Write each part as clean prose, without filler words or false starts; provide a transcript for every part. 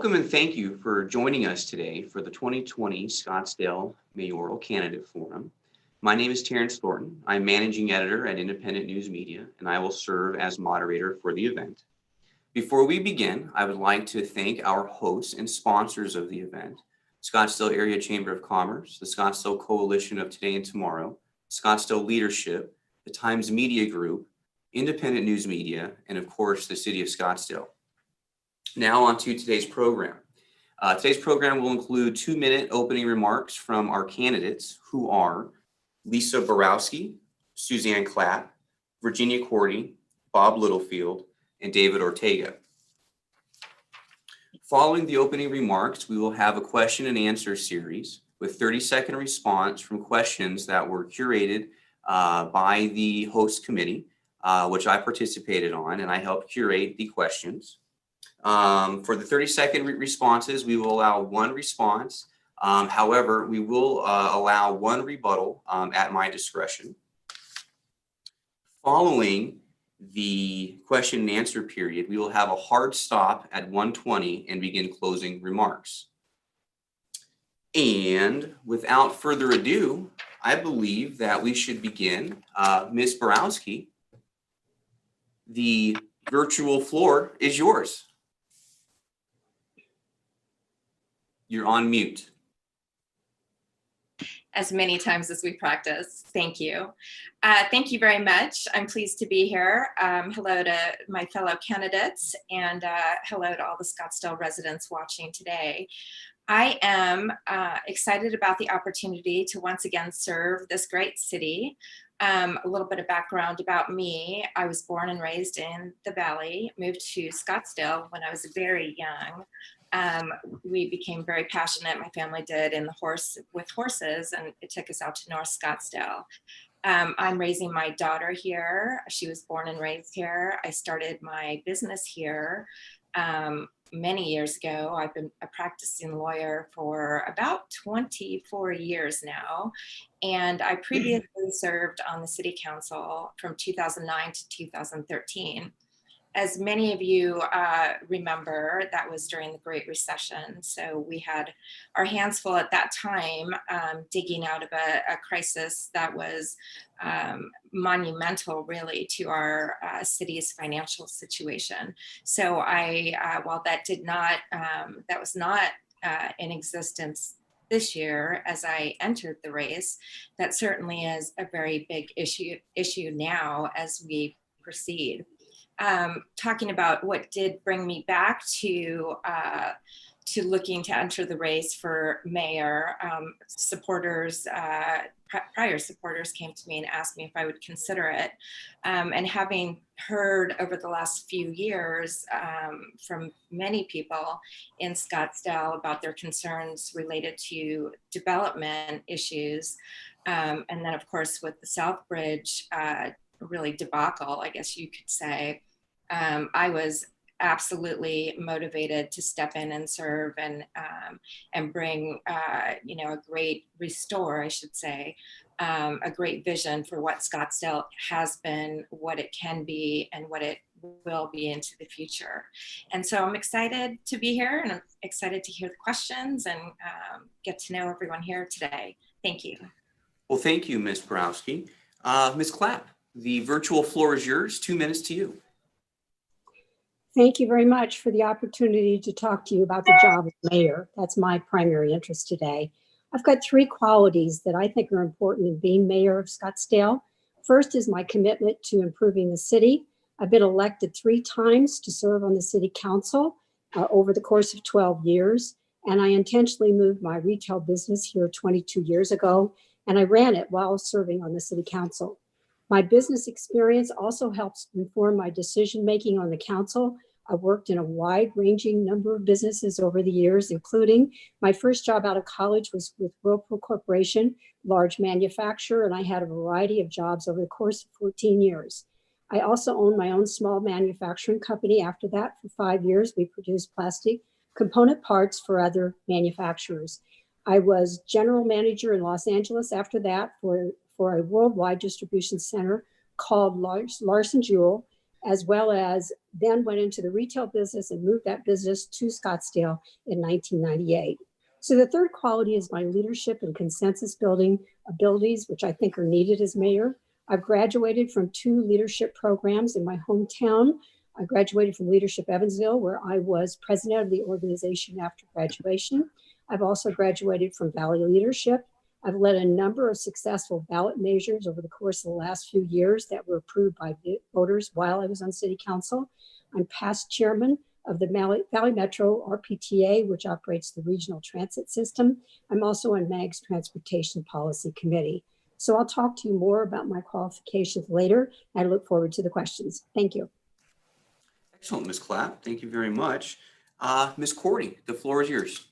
Welcome and thank you for joining us today for the 2020 Scottsdale Mayoral Candidate Forum. My name is Terrence Thornton. I'm Managing Editor at Independent News Media, and I will serve as moderator for the event. Before we begin, I would like to thank our hosts and sponsors of the event, Scottsdale Area Chamber of Commerce, the Scottsdale Coalition of Today and Tomorrow, Scottsdale Leadership, the Times Media Group, Independent News Media, and of course, the City of Scottsdale. Now on to today's program. Today's program will include 2-minute opening remarks from our candidates, who are Lisa Borowski, Suzanne Clapp, Virginia Cordy, Bob Littlefield, and David Ortega. Following the opening remarks, we will have a question and answer series with 30-second response from questions that were curated by the host committee, which I participated on, and I helped curate the questions. For the 30-second responses, we will allow one response. However, we will allow one rebuttal at my discretion. Following the question and answer period, we will have a hard stop at 1:20 and begin closing remarks. And without further ado, I believe that we should begin. Ms. Borowski, the virtual floor is yours. You're on mute. As many times as we practice. Thank you. Thank you very much. I'm pleased to be here. Hello to my fellow candidates and hello to all the Scottsdale residents watching today. I am excited about the opportunity to once again serve this great city. A little bit of background about me. I was born and raised in the Valley, moved to Scottsdale when I was very young. We became very passionate, my family did, with horses, and it took us out to North Scottsdale. I'm raising my daughter here. She was born and raised here. I started my business here many years ago. I've been a practicing lawyer for about 24 years now, and I previously served on the city council from 2009 to 2013. As many of you remember, that was during the Great Recession. So we had our hands full at that time, digging out of a crisis that was monumental, really, to our city's financial situation. So while that was not in existence this year as I entered the race, that certainly is a very big issue now as we proceed. Talking about what did bring me back to looking to enter the race for mayor, prior supporters came to me and asked me if I would consider it. And having heard over the last few years from many people in Scottsdale about their concerns related to development issues, and then of course with the South Bridge really debacle, I guess you could say, I was absolutely motivated to step in and serve and bring, a great vision for what Scottsdale has been, what it can be, and what it will be into the future. And so I'm excited to be here, and I'm excited to hear the questions and get to know everyone here today. Thank you. Well, thank you, Ms. Borowski. Ms. Clapp, the virtual floor is yours. 2 minutes to you. Thank you very much for the opportunity to talk to you about the job of mayor. That's my primary interest today. I've got 3 qualities that I think are important in being mayor of Scottsdale. First is my commitment to improving the city. I've been elected 3 times to serve on the city council over the course of 12 years. And I intentionally moved my retail business here 22 years ago, and I ran it while serving on the city council. My business experience also helps inform my decision-making on the council. I've worked in a wide-ranging number of businesses over the years, including my first job out of college was with Whirlpool Corporation, large manufacturer, and I had a variety of jobs over the course of 14 years. I also owned my own small manufacturing company. After that, for 5 years, we produced plastic component parts for other manufacturers. I was general manager in Los Angeles after that for a worldwide distribution center called Larson Jewell. as well as then went into the retail business and moved that business to Scottsdale in 1998. So the third quality is my leadership and consensus building abilities, which I think are needed as mayor. I've graduated from 2 leadership programs in my hometown. I graduated from Leadership Evansville, where I was president of the organization after graduation. I've also graduated from Valley Leadership. I've led a number of successful ballot measures over the course of the last few years that were approved by voters while I was on city council. I'm past chairman of the Valley Metro RPTA, which operates the regional transit system. I'm also on MAG's Transportation Policy Committee. So I'll talk to you more about my qualifications later. I look forward to the questions. Thank you. Excellent, Ms. Clapp. Thank you very much. Ms. Cordy, the floor is yours.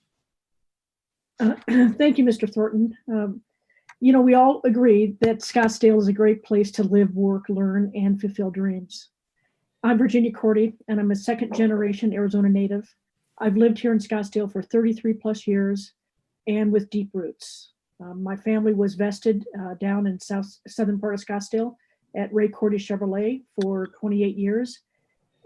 Thank you, Mr. Thornton. You know, we all agree that Scottsdale is a great place to live, work, learn, and fulfill dreams. I'm Virginia Cordy, and I'm a second-generation Arizona native. I've lived here in Scottsdale for 33 plus years and with deep roots. My family was vested down in southern part of Scottsdale at Ray Cordy Chevrolet for 28 years.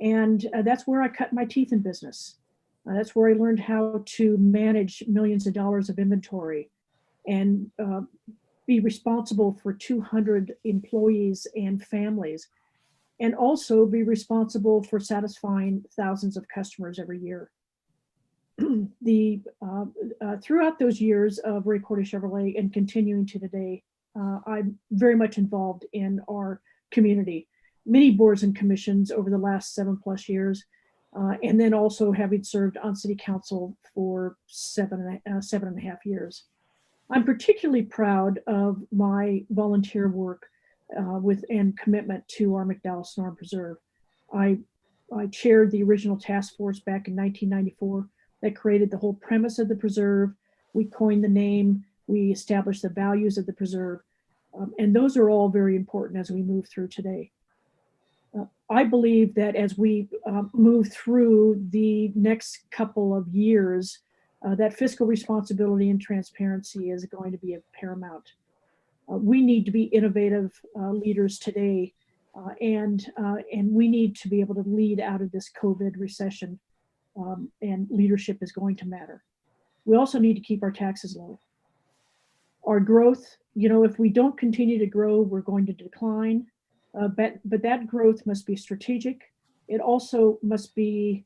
And that's where I cut my teeth in business. That's where I learned how to manage millions of dollars of inventory and be responsible for 200 employees and families, and also be responsible for satisfying thousands of customers every year. Throughout those years of Ray Cordy Chevrolet and continuing to today, I'm very much involved in our community. Many boards and commissions over the last 7+ years, and then also having served on city council for 7.5 years. I'm particularly proud of my volunteer work and commitment to our McDowell Storm Preserve. I chaired the original task force back in 1994 that created the whole premise of the preserve. We coined the name, we established the values of the preserve, and those are all very important as we move through today. I believe that as we move through the next couple of years, that fiscal responsibility and transparency is going to be paramount. We need to be innovative leaders today, and we need to be able to lead out of this COVID recession, and leadership is going to matter. We also need to keep our taxes low. Our growth, you know, if we don't continue to grow, we're going to decline. But that growth must be strategic. It also must be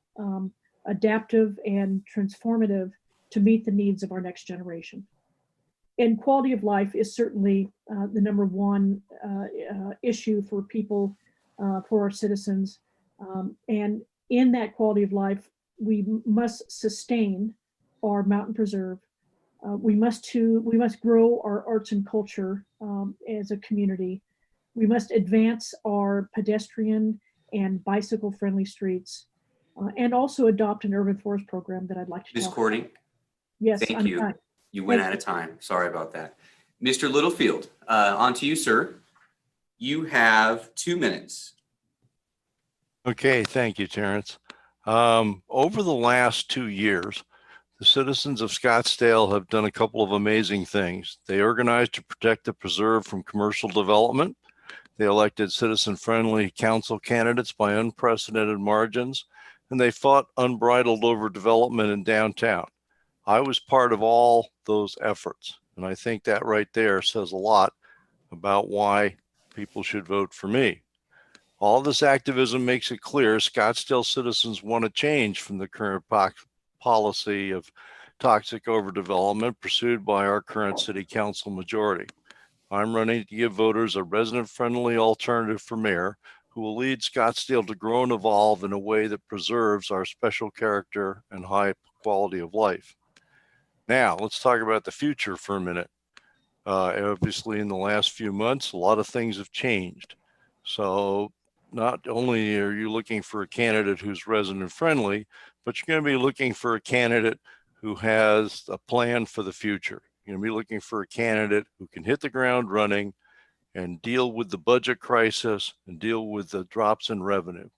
adaptive and transformative to meet the needs of our next generation. And quality of life is certainly the #1 issue for people, for our citizens. And in that quality of life, we must sustain our mountain preserve. We must grow our arts and culture as a community. We must advance our pedestrian and bicycle friendly streets, and also adopt an urban forest program that I'd like to Ms. talk Cordy, about. Yes, thank you. done. You went out of time. Sorry about that. Mr. Littlefield, on to you, sir. You have 2 minutes. Okay, thank you, Terrence. Over the last 2 years, the citizens of Scottsdale have done a couple of amazing things. They organized to protect the preserve from commercial development. They elected citizen-friendly council candidates by unprecedented margins, and they fought unbridled overdevelopment in downtown. I was part of all those efforts, and I think that right there says a lot about why people should vote for me. All this activism makes it clear Scottsdale citizens want to change from the current policy of toxic overdevelopment pursued by our current city council majority. I'm running to give voters a resident-friendly alternative for mayor who will lead Scottsdale to grow and evolve in a way that preserves our special character and high quality of life. Now, let's talk about the future for a minute. Obviously, in the last few months, a lot of things have changed. So not only are you looking for a candidate who's resident-friendly, but you're going to be looking for a candidate who has a plan for the future. You're going to be looking for a candidate who can hit the ground running and deal with the budget crisis and deal with the drops in revenue.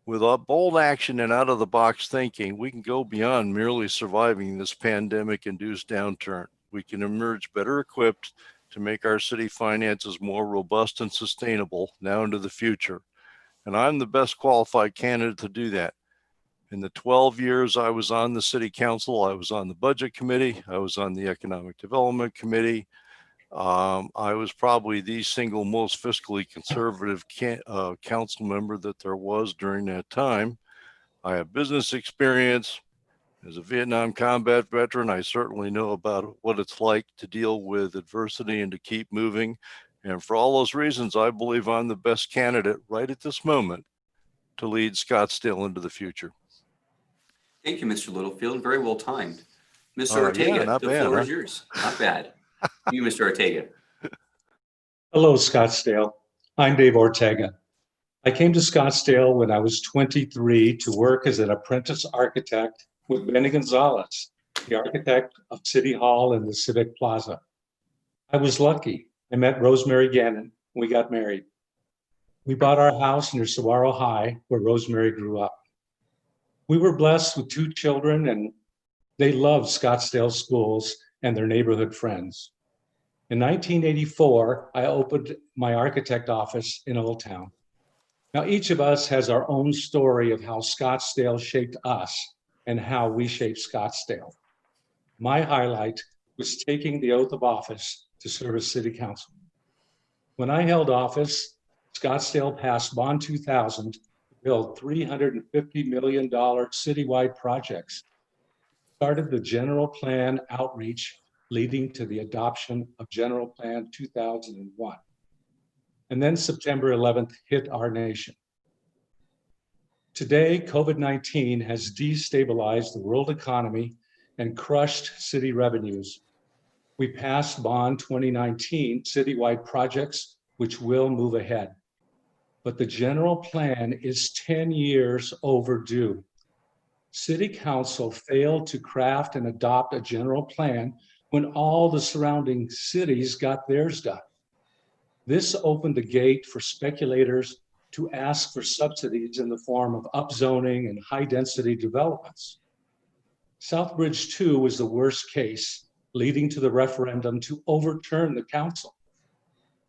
With a bold action and out-of-the-box thinking, we can go beyond merely surviving this pandemic-induced downturn. We can emerge better equipped to make our city finances more robust and sustainable now into the future. and I'm the best qualified candidate to do that. In the 12 years I was on the city council, I was on the budget committee, I was on the economic development committee. I was probably the single most fiscally conservative council member that there was during that time. I have business experience. As a Vietnam combat veteran, I certainly know about what it's like to deal with adversity and to keep moving. And for all those reasons, I believe I'm the best candidate right at this moment to lead Scottsdale into the future. Thank you, Mr. Littlefield. Very well timed. Mr. Yeah, Ortega, not the bad, floor huh? is yours. Not bad. You, Mr. Ortega. Hello, Scottsdale. I'm Dave Ortega. I came to Scottsdale when I was 23 to work as an apprentice architect with Benny Gonzalez, the architect of City Hall and the Civic Plaza. I was lucky. I met Rosemary Gannon. We got married. We bought our house near Saguaro High, where Rosemary grew up. We were blessed with 2 children, and they loved Scottsdale schools and their neighborhood friends. In 1984, I opened my architect office in Old Town. Now, each of us has our own story of how Scottsdale shaped us and how we shaped Scottsdale. My highlight was taking the oath of office to serve as city council. When I held office, Scottsdale passed Bond 2000 to build $350 million citywide projects, started the general plan outreach leading to the adoption of General Plan 2001. And then September 11th hit our nation. Today, COVID-19 has destabilized the world economy and crushed city revenues. We passed Bond 2019 citywide projects, which will move ahead. But the general plan is 10 years overdue. City Council failed to craft and adopt a general plan when all the surrounding cities got theirs done. This opened the gate for speculators to ask for subsidies in the form of upzoning and high-density developments. Southbridge 2 was the worst case, leading to the referendum to overturn the council.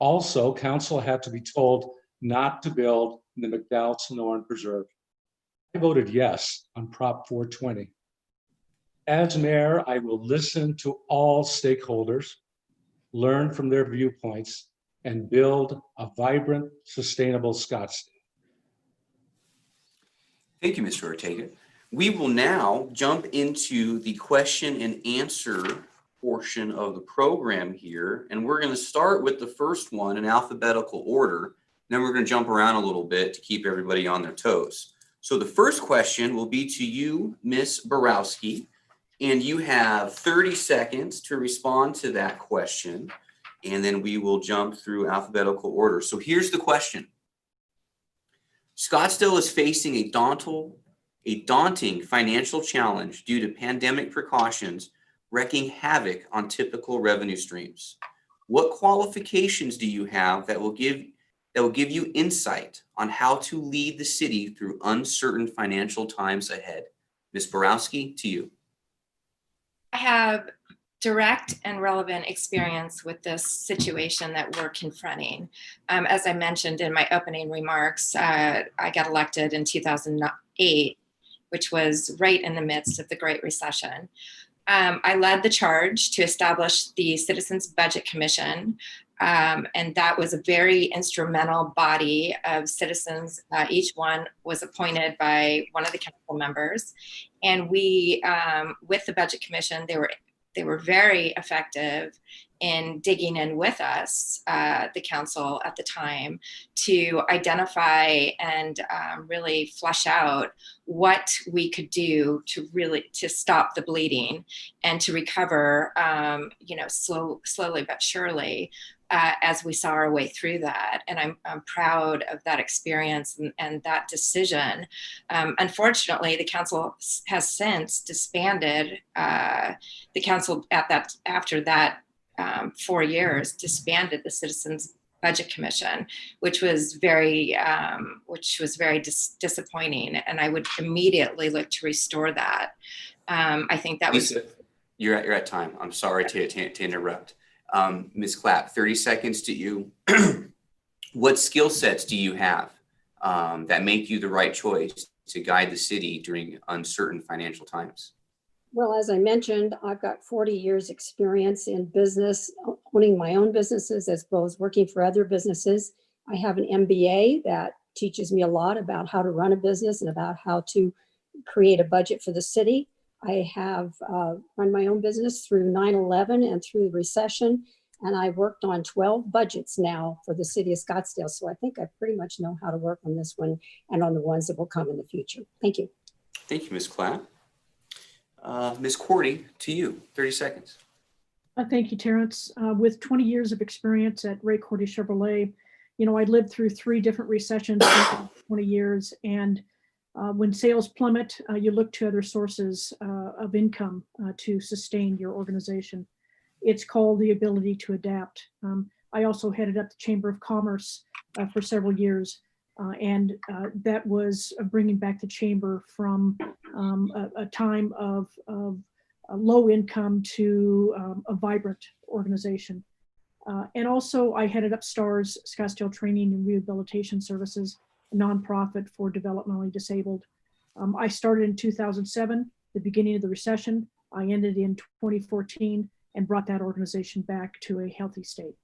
Also, council had to be told not to build the McDowell-Sonoran Preserve. I voted yes on Prop 420. As mayor, I will listen to all stakeholders, learn from their viewpoints, and build a vibrant, sustainable Scottsdale. Thank you, Mr. Ortega. We will now jump into the question and answer portion of the program here. And we're going to start with the first one in alphabetical order. Then we're going to jump around a little bit to keep everybody on their toes. So the first question will be to you, Ms. Borowski, and you have 30 seconds to respond to that question. And then we will jump through alphabetical order. So here's the question. Scottsdale is facing a daunting financial challenge due to pandemic precautions wreaking havoc on typical revenue streams. What qualifications do you have that will give you insight on how to lead the city through uncertain financial times ahead? Ms. Borowski, to you. I have direct and relevant experience with this situation that we're confronting. As I mentioned in my opening remarks, I got elected in 2008, which was right in the midst of the Great Recession. I led the charge to establish the Citizens Budget Commission, and that was a very instrumental body of citizens. Each one was appointed by one of the council members, and we, with the Budget Commission, they were very effective in digging in with us, the council at the time, to identify and really flesh out what we could do to stop the bleeding and to recover, slowly but surely, as we saw our way through that. And I'm proud of that experience and that decision. Unfortunately, the council has since disbanded. The council after that 4 years disbanded the Citizens Budget Commission, which was very disappointing. And I would immediately look to restore that. I think that was. Lisa, you're at time. I'm sorry to interrupt. Ms. Clapp, 30 seconds to you. What skill sets do you have that make you the right choice to guide the city during uncertain financial times? Well, as I mentioned, I've got 40 years experience in business, owning my own businesses as well as working for other businesses. I have an MBA that teaches me a lot about how to run a business and about how to create a budget for the city. I have run my own business through 9/11 and through the recession, and I worked on 12 budgets now for the city of Scottsdale. So I think I pretty much know how to work on this one and on the ones that will come in the future. Thank you. Thank you, Ms. Clapp. Ms. Cordy, to you, 30 seconds. Thank you, Terrence. With 20 years of experience at Ray Cordy Chevrolet, I lived through 3 different recessions in 20 years. And when sales plummet, you look to other sources of income to sustain your organization. It's called the ability to adapt. I also headed up the Chamber of Commerce for several years. And that was bringing back the chamber from a time of low income to a vibrant organization. And also I headed up STARS, Scottsdale Training and Rehabilitation Services, a nonprofit for developmentally disabled. I started in 2007, the beginning of the recession. I ended in 2014 and brought that organization back to a healthy state.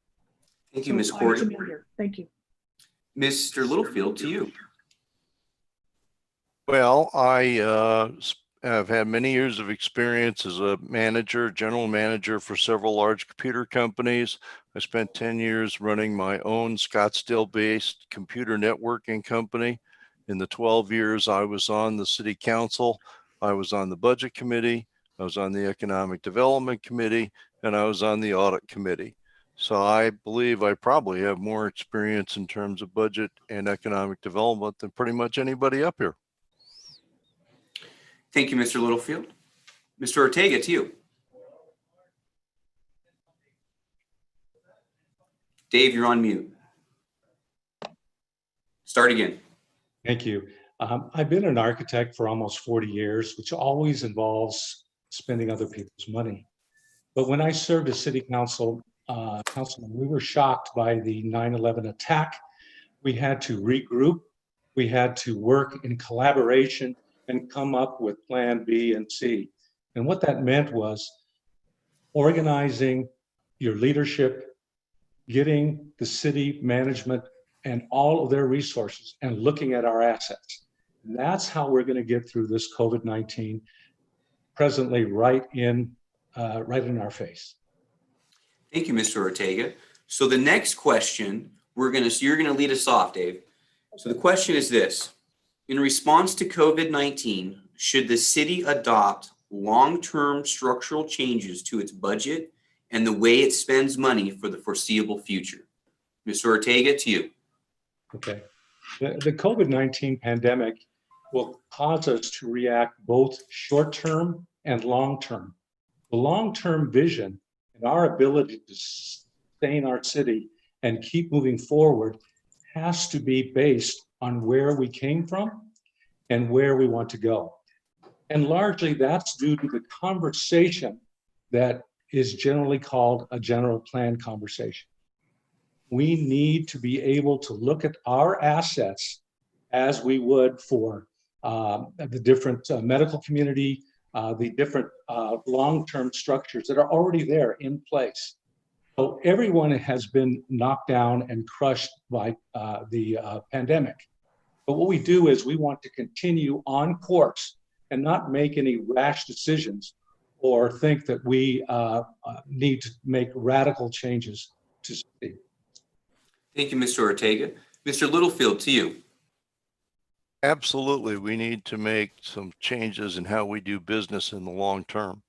Thank you, Ms. Cordy. Thank you. Mr. Littlefield, to you. Well, I have had many years of experience as a manager, general manager for several large computer companies. I spent 10 years running my own Scottsdale-based computer networking company. In the 12 years I was on the city council, I was on the budget committee, I was on the economic development committee, and I was on the audit committee. So I believe I probably have more experience in terms of budget and economic development than pretty much anybody up here. Thank you, Mr. Littlefield. Mr. Ortega, to you. Dave, you're on mute. Start again. Thank you. I've been an architect for almost 40 years, which always involves spending other people's money. But when I served as city councilman, we were shocked by the 9/11 attack. We had to regroup. We had to work in collaboration and come up with plan B and C. And what that meant was organizing your leadership, getting the city management and all of their resources and looking at our assets. And that's how we're going to get through this COVID-19 presently right in our face. Thank you, Mr. Ortega. So the next question, you're going to lead us off, Dave. So the question is this: in response to COVID-19, should the city adopt long-term structural changes to its budget and the way it spends money for the foreseeable future? Mr. Ortega, to you. Okay. The COVID-19 pandemic will cause us to react both short-term and long-term. The long-term vision and our ability to sustain our city and keep moving forward has to be based on where we came from and where we want to go. And largely that's due to the conversation that is generally called a general plan conversation. We need to be able to look at our assets as we would for the different medical community, the different long-term structures that are already there in place. So everyone has been knocked down and crushed by the pandemic. But what we do is we want to continue on course and not make any rash decisions or think that we need to make radical changes to succeed. Thank you, Mr. Ortega. Mr. Littlefield, to you. Absolutely. We need to make some changes in how we do business in the long term.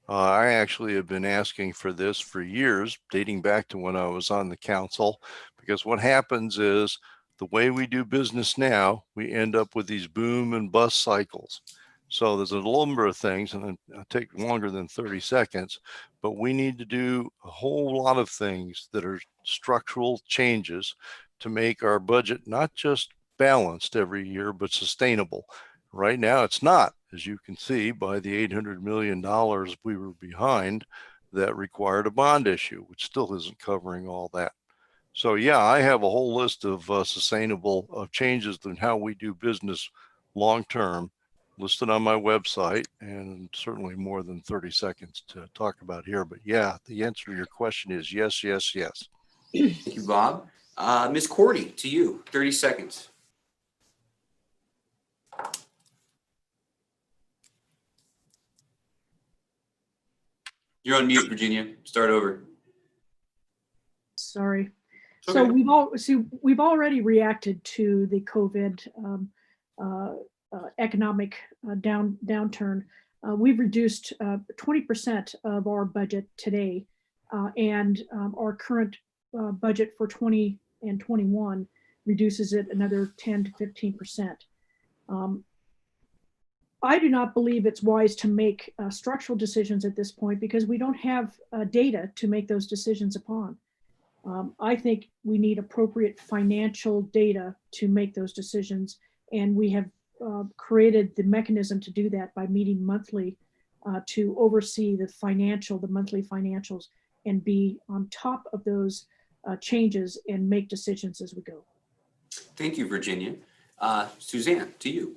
I actually have been asking for this for years, dating back to when I was on the council, because what happens is the way we do business now, we end up with these boom and bust cycles. So there's a number of things, and it'll take longer than 30 seconds, but we need to do a whole lot of things that are structural changes to make our budget not just balanced every year, but sustainable. Right now, it's not, as you can see, by the $800 million we were behind that required a bond issue, which still isn't covering all that. So yeah, I have a whole list of sustainable changes in how we do business long-term listed on my website, and certainly more than 30 seconds to talk about here. But yeah, the answer to your question is yes, yes, yes. Thank you, Bob. Ms. Cordy, to you, 30 seconds. You're on mute, Virginia. Start over. Sorry. It's So okay. we've already reacted to the COVID economic downturn. We've reduced 20% of our budget today, and our current budget for 20 and 21 reduces it another 10 to 15%. I do not believe it's wise to make structural decisions at this point because we don't have data to make those decisions upon. I think we need appropriate financial data to make those decisions, and we have created the mechanism to do that by meeting monthly to oversee the monthly financials, and be on top of those changes and make decisions as we go. Thank you, Virginia. Suzanne, to you.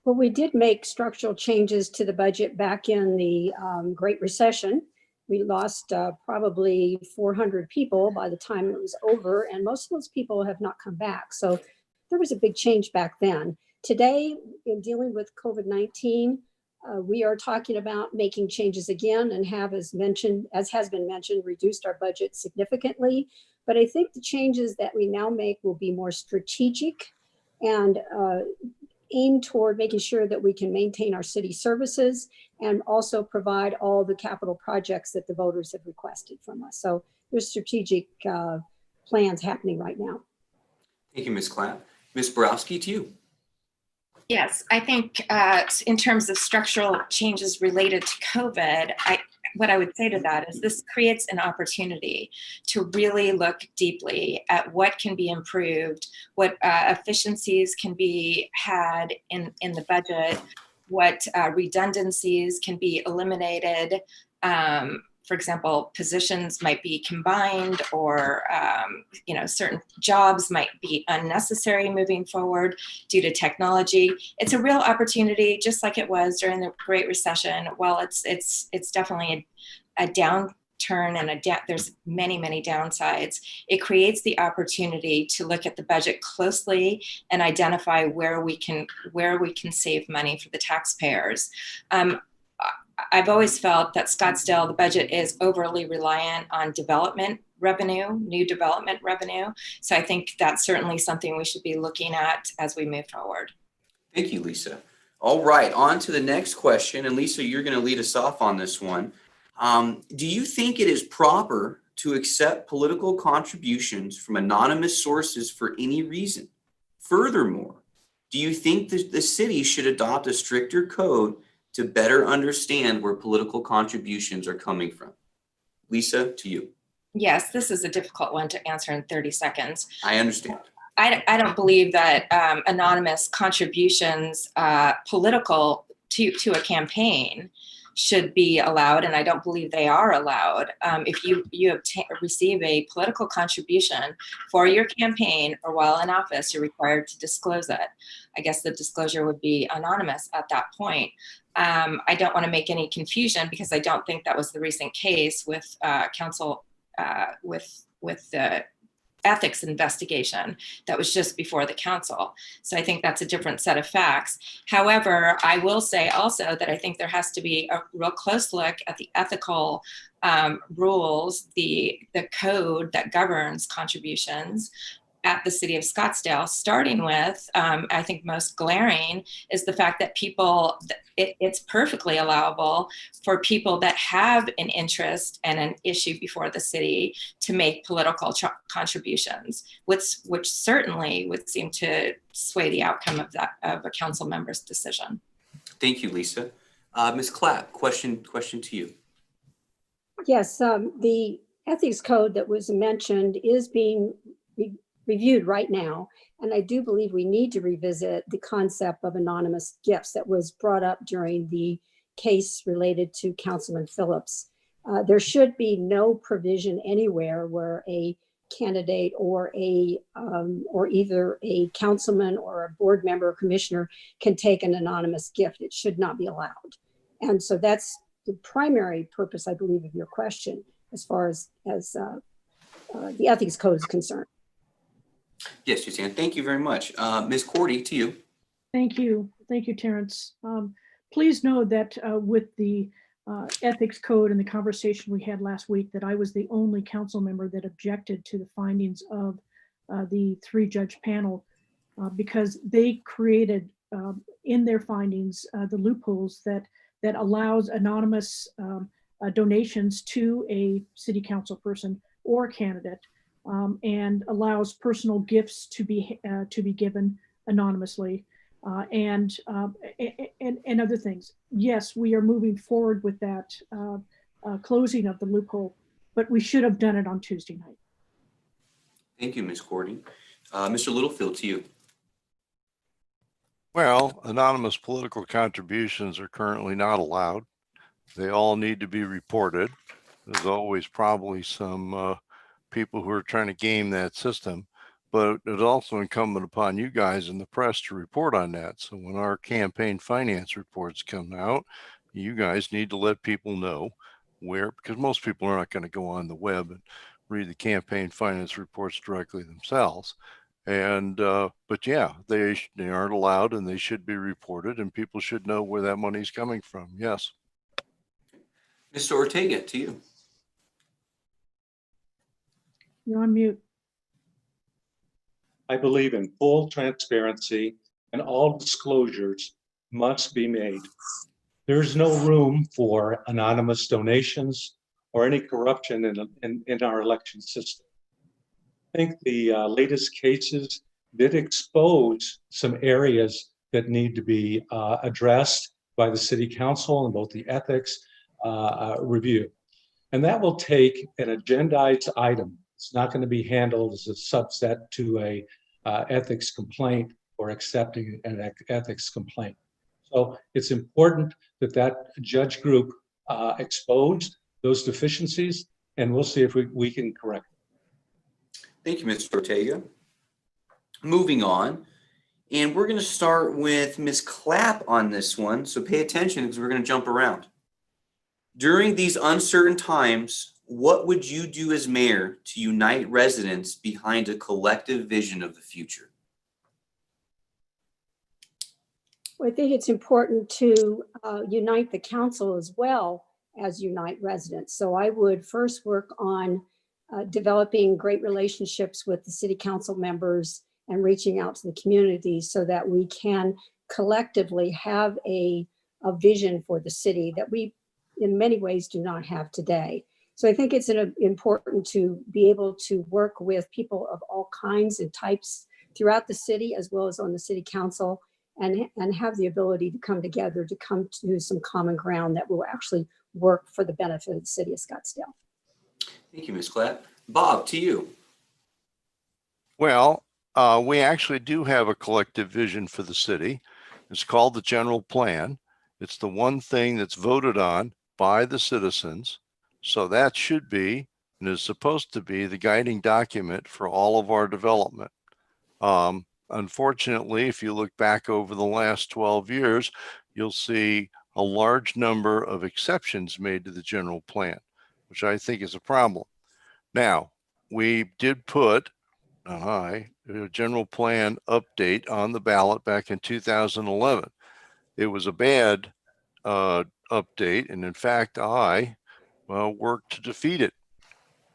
Well, we did make structural changes to the budget back in the Great Recession. We lost probably 400 people by the time it was over, and most of those people have not come back. So there was a big change back then. Today, in dealing with COVID-19, we are talking about making changes again, and have, as has been mentioned, reduced our budget significantly. But I think the changes that we now make will be more strategic and aim toward making sure that we can maintain our city services and also provide all the capital projects that the voters have requested from us. So there's strategic plans happening right now. Thank you, Ms. Clapp. Ms. Borowski, to you. Yes, I think in terms of structural changes related to COVID, what I would say to that is this creates an opportunity to really look deeply at what can be improved, what efficiencies can be had in the budget, what redundancies can be eliminated. For example, positions might be combined, or certain jobs might be unnecessary moving forward due to technology. It's a real opportunity, just like it was during the Great Recession. While it's definitely a downturn and there's many downsides, it creates the opportunity to look at the budget closely and identify where we can save money for the taxpayers. I've always felt that Scottsdale, the budget is overly reliant on development revenue, new development revenue. So I think that's certainly something we should be looking at as we move forward. Thank you, Lisa. All right, on to the next question. And Lisa, you're going to lead us off on this one. Do you think it is proper to accept political contributions from anonymous sources for any reason? Furthermore, do you think that the city should adopt a stricter code to better understand where political contributions are coming from? Lisa, to you. Yes, this is a difficult one to answer in 30 seconds. I understand. I don't believe that anonymous contributions political to a campaign should be allowed, and I don't believe they are allowed. If you receive a political contribution for your campaign or while in office, you're required to disclose it. I guess the disclosure would be anonymous at that point. I don't want to make any confusion, because I don't think that was the recent case with council with the ethics investigation that was just before the council. So I think that's a different set of facts. However, I will say also that I think there has to be a real close look at the ethical rules, the code that governs contributions at the city of Scottsdale, starting with, I think most glaring is the fact that it's perfectly allowable for people that have an interest and an issue before the city to make political contributions, which certainly would seem to sway the outcome of a council member's decision. Thank you, Lisa. Ms. Clapp, question to you. Yes, the ethics code that was mentioned is being reviewed right now. And I do believe we need to revisit the concept of anonymous gifts that was brought up during the case related to Councilman Phillips. There should be no provision anywhere where a candidate or or either a councilman or a board member or commissioner can take an anonymous gift. It should not be allowed. And so that's the primary purpose, I believe, of your question as far as the ethics code is concerned. Yes, Suzanne, thank you very much. Ms. Cordy, to you. Thank you. Thank you, Terrence. Please know that with the ethics code and the conversation we had last week, that I was the only council member that objected to the findings of the 3-judge panel because they created in their findings the loopholes that allows anonymous donations to a city council person or candidate, and allows personal gifts to be given anonymously. And other things. Yes, we are moving forward with that closing of the loophole, but we should have done it on Tuesday night. Thank you, Ms. Cordy. Mr. Littlefield, to you. Well, anonymous political contributions are currently not allowed. They all need to be reported. There's always probably some people who are trying to game that system, but it's also incumbent upon you guys in the press to report on that. So when our campaign finance reports come out, you guys need to let people know where, because most people are not going to go on the web and read the campaign finance reports directly themselves. And but yeah, they aren't allowed, and they should be reported, and people should know where that money's coming from. Yes. Mr. Ortega, to you. You're on mute. I believe in full transparency, and all disclosures must be made. There's no room for anonymous donations or any corruption in our election system. I think the latest cases did expose some areas that need to be addressed by the city council and both the ethics review. And that will take an agendized item. It's not going to be handled as a subset to a ethics complaint or accepting an ethics complaint. So it's important that that judge group expose those deficiencies, and we'll see if we can correct them. Thank you, Mr. Ortega. Moving on, and we're going to start with Ms. Clapp on this one, so pay attention because we're going to jump around. During these uncertain times, what would you do as mayor to unite residents behind a collective vision of the future? Well, I think it's important to unite the council as well as unite residents. So I would first work on developing great relationships with the city council members and reaching out to the community so that we can collectively have a vision for the city that we in many ways do not have today. So I think it's important to be able to work with people of all kinds and types throughout the city as well as on the city council, and have the ability to come together to come to some common ground that will actually work for the benefit of the city of Scottsdale. Thank you, Ms. Clapp. Bob, to you. Well, we actually do have a collective vision for the city. It's called the general plan. It's the one thing that's voted on by the citizens. So that should be, and is supposed to be, the guiding document for all of our development. Unfortunately, if you look back over the last 12 years, you'll see a large number of exceptions made to the general plan, which I think is a problem. Now, we did put a general plan update on the ballot back in 2011. It was a bad update, and in fact, I worked to defeat it.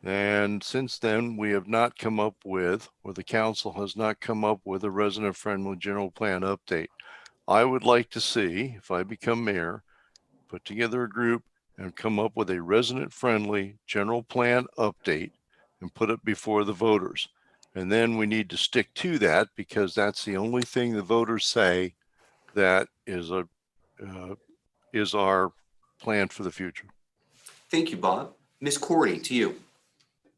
And since then, we have not come up with, or the council has not come up with, a resident-friendly general plan update. I would like to see, if I become mayor, put together a group and come up with a resident-friendly general plan update and put it before the voters. And then we need to stick to that, because that's the only thing the voters say that is our plan for the future. Thank you, Bob. Ms. Cordy, to you.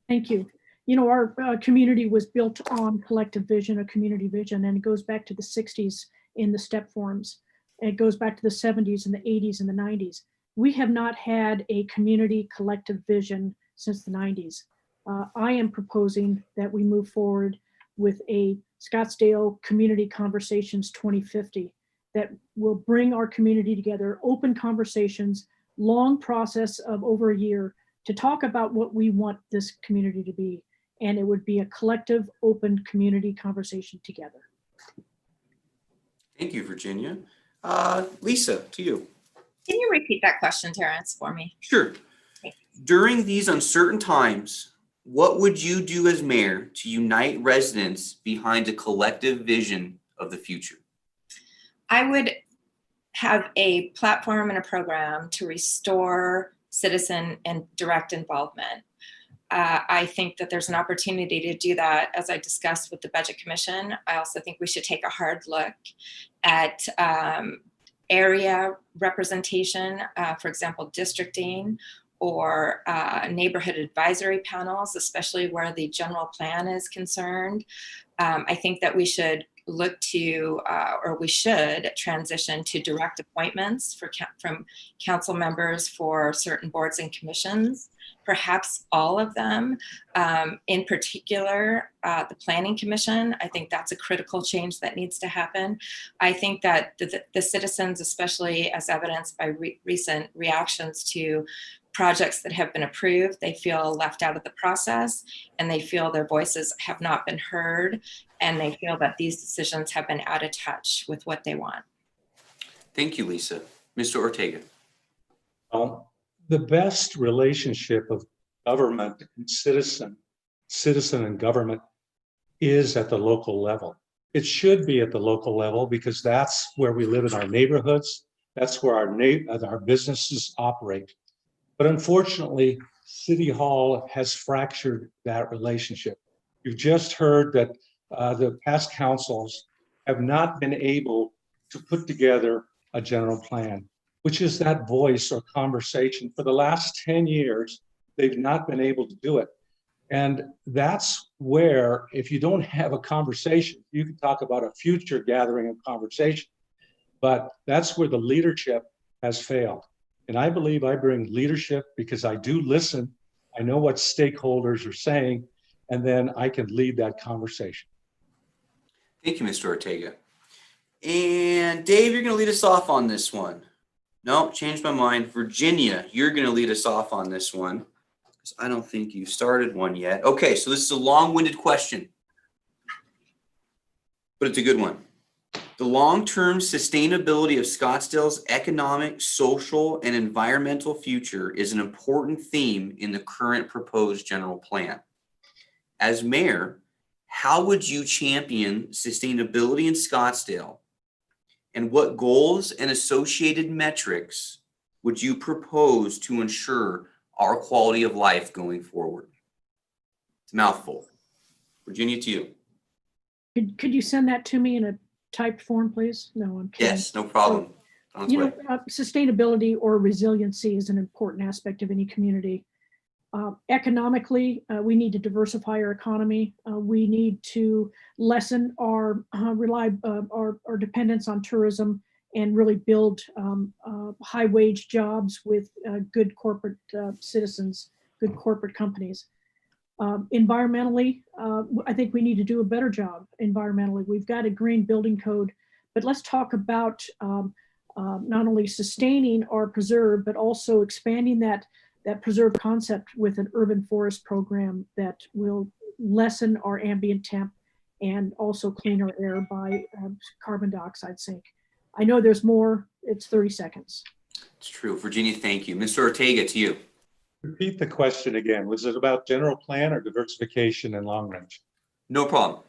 Thank you. You know, our community was built on collective vision, a community vision, and it goes back to the 60s in the step forms. It goes back to the 70s and the 80s and the 90s. We have not had a community collective vision since the 90s. I am proposing that we move forward with a Scottsdale Community Conversations 2050 that will bring our community together, open conversations, long process of over a year to talk about what we want this community to be. And it would be a collective, open community conversation together. Thank you, Virginia. Lisa, to you. Can you repeat that question, Terrence, for me? Sure. During these uncertain times, what would you do as mayor to unite residents behind a collective vision of the future? I would have a platform and a program to restore citizen and direct involvement. I think that there's an opportunity to do that, as I discussed with the Budget Commission. I also think we should take a hard look at area representation, for example, districting, or neighborhood advisory panels, especially where the general plan is concerned. I think that we should look to, or we should transition to direct appointments from council members for certain boards and commissions, perhaps all of them. In particular, the Planning Commission, I think that's a critical change that needs to happen. I think that the citizens, especially as evidenced by recent reactions to projects that have been approved, they feel left out of the process, and they feel their voices have not been heard, and they feel that these decisions have been out of touch with what they want. Thank you, Lisa. Mr. Ortega. Well, the best relationship of government and citizen and government is at the local level. It should be at the local level because that's where we live in our neighborhoods. That's where our businesses operate. But unfortunately, City Hall has fractured that relationship. You've just heard that the past councils have not been able to put together a general plan, which is that voice or conversation. For the last 10 years, they've not been able to do it. And that's where, if you don't have a conversation, you can talk about a future gathering of conversation, but that's where the leadership has failed. And I believe I bring leadership because I do listen. I know what stakeholders are saying, and then I can lead that conversation. Thank you, Mr. Ortega. And Dave, you're going to lead us off on this one. No, changed my mind. Virginia, you're going to lead us off on this one, because I don't think you started one yet. Okay, so this is a long-winded question, but it's a good one. The long-term sustainability of Scottsdale's economic, social, and environmental future is an important theme in the current proposed general plan. As mayor, how would you champion sustainability in Scottsdale? And what goals and associated metrics would you propose to ensure our quality of life going forward? It's a mouthful. Virginia, to you. Could you send that to me in a typed form, please? No, I'm kidding. Yes, no problem. Sustainability or resiliency is an important aspect of any community. Economically, we need to diversify our economy. We need to lessen our dependence on tourism and really build high wage jobs with good corporate citizens, good corporate companies. Environmentally, I think we need to do a better job environmentally. We've got a green building code, but let's talk about not only sustaining our preserve, but also expanding that preserve concept with an urban forest program that will lessen our ambient temp and also clean our air by carbon dioxide sink. I know there's more. It's 30 seconds. It's true. Virginia, thank you. Mr. Ortega, to you. Repeat the question again. Was it about general plan or diversification and long range? No problem.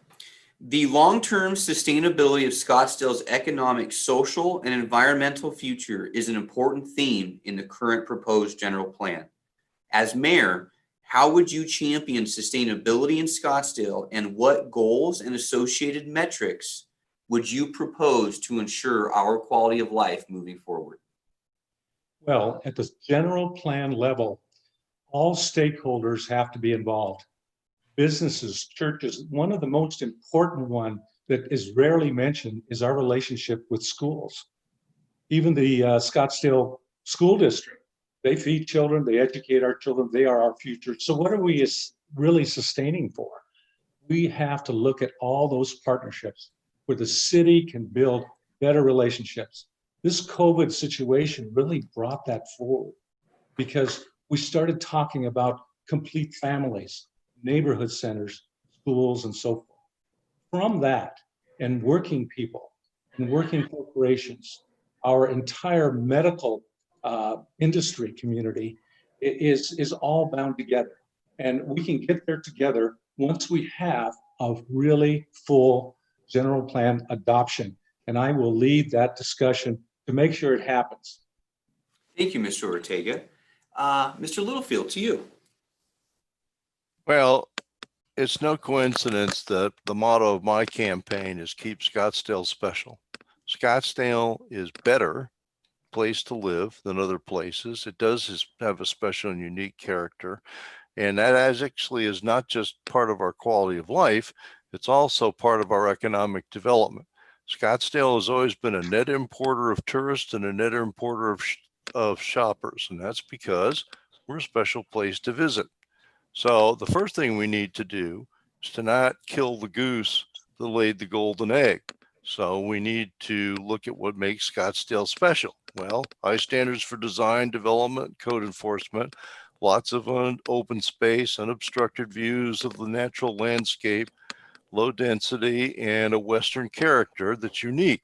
The long-term sustainability of Scottsdale's economic, social, and environmental future is an important theme in the current proposed general plan. As mayor, how would you champion sustainability in Scottsdale, and what goals and associated metrics would you propose to ensure our quality of life moving forward? Well, at the general plan level, all stakeholders have to be involved. Businesses, churches. One of the most important one that is rarely mentioned is our relationship with schools. Even the Scottsdale School District, they feed children, they educate our children, they are our future. So what are we really sustaining for. We have to look at all those partnerships where the city can build better relationships. This COVID situation really brought that forward because we started talking about complete families, neighborhood centers, schools, and so forth. From that, and working people and working corporations, our entire medical industry community is all bound together. And we can get there together once we have a really full general plan adoption. And I will lead that discussion to make sure it happens. Thank you, Mr. Ortega. Mr. Littlefield, to you. Well, it's no coincidence that the motto of my campaign is keep Scottsdale special. Scottsdale is better place to live than other places. It does have a special and unique character. And that actually is not just part of our quality of life, it's also part of our economic development. Scottsdale has always been a net importer of tourists and a net importer of shoppers. And that's because we're a special place to visit. So the first thing we need to do is to not kill the goose that laid the golden egg. So we need to look at what makes Scottsdale special. Well, high standards for design, development, code enforcement, lots of open space, unobstructed views of the natural landscape, low density, and a Western character that's unique.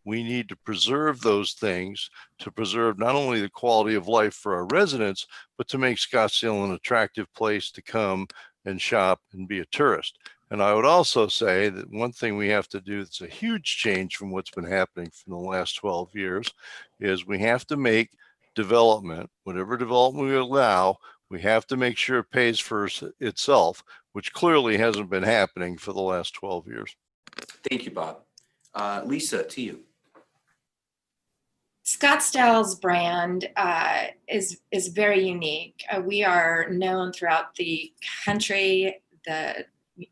We need to preserve those things to preserve not only the quality of life for our residents, but to make Scottsdale an attractive place to come and shop and be a tourist. And I would also say that one thing we have to do that's a huge change from what's been happening for the last 12 years is we have to make development, whatever development we allow, we have to make sure it pays for itself, which clearly hasn't been happening for the last 12 years. Thank you, Bob. Lisa, to you. Scottsdale's brand is very unique. We are known throughout the country,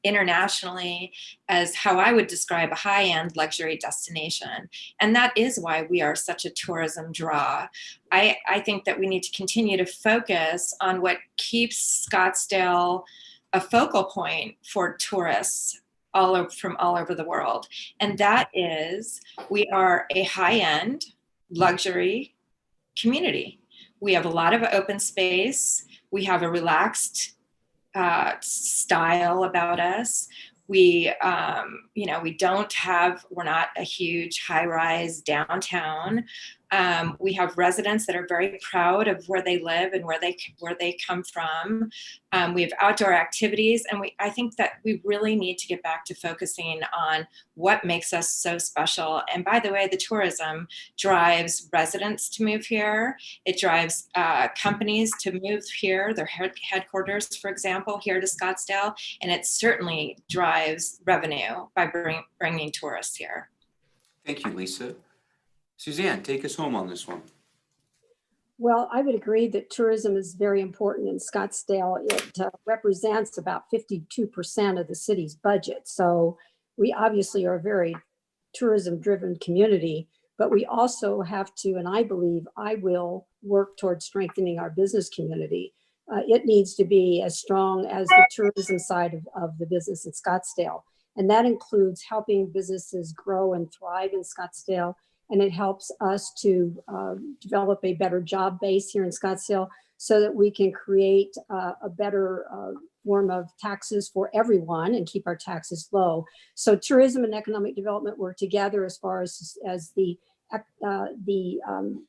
internationally, as how I would describe a high-end luxury destination. And that is why we are such a tourism draw. I think that we need to continue to focus on what keeps Scottsdale a focal point for tourists from all over the world. And that is, we are a high-end luxury community. We have a lot of open space. We have a relaxed style about us. We're not a huge high-rise downtown. We have residents that are very proud of where they live and where they come from. We have outdoor activities, and I think that we really need to get back to focusing on what makes us so special. And by the way, the tourism drives residents to move here. It drives companies to move here, their headquarters, for example, here to Scottsdale, and it certainly drives revenue by bringing tourists here. Thank you, Lisa. Suzanne, take us home on this one. Well, I would agree that tourism is very important in Scottsdale. It represents about 52% of the city's budget. So we obviously are a very tourism-driven community, but we also have to, and I believe I will work towards strengthening our business community. It needs to be as strong as the tourism side of the business in Scottsdale. And that includes helping businesses grow and thrive in Scottsdale. And it helps us to develop a better job base here in Scottsdale so that we can create a better form of taxes for everyone and keep our taxes low. So tourism and economic development work together as far as the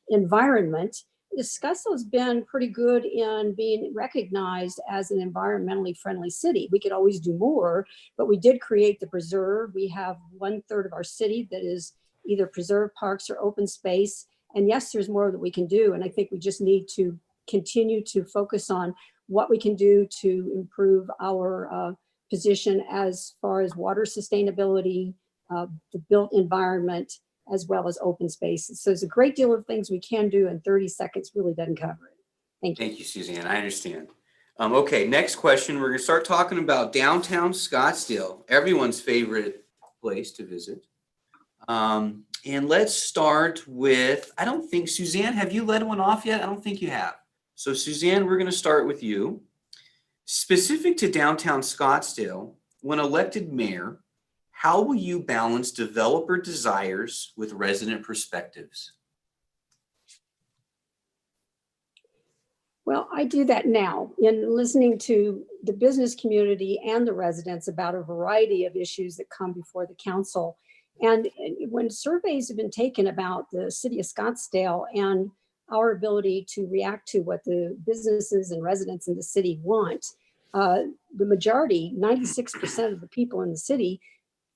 environment. Scottsdale has been pretty good in being recognized as an environmentally friendly city. We could always do more, but we did create the preserve. We have 1/3 of our city that is either preserve parks or open space. And yes, there's more that we can do. And I think we just need to continue to focus on what we can do to improve our position as far as water sustainability, the built environment, as well as open spaces. So there's a great deal of things we can do, and 30 seconds really doesn't cover it. Thank you. Thank you, Suzanne. I understand. Okay, next question. We're going to start talking about downtown Scottsdale, everyone's favorite place to visit. And let's start with, I don't think, Suzanne, have you led one off yet? I don't think you have. So Suzanne, we're going to start with you. Specific to downtown Scottsdale, when elected mayor, how will you balance developer desires with resident perspectives? Well, I do that now in listening to the business community and the residents about a variety of issues that come before the council. And when surveys have been taken about the city of Scottsdale and our ability to react to what the businesses and residents in the city want, the majority, 96% of the people in the city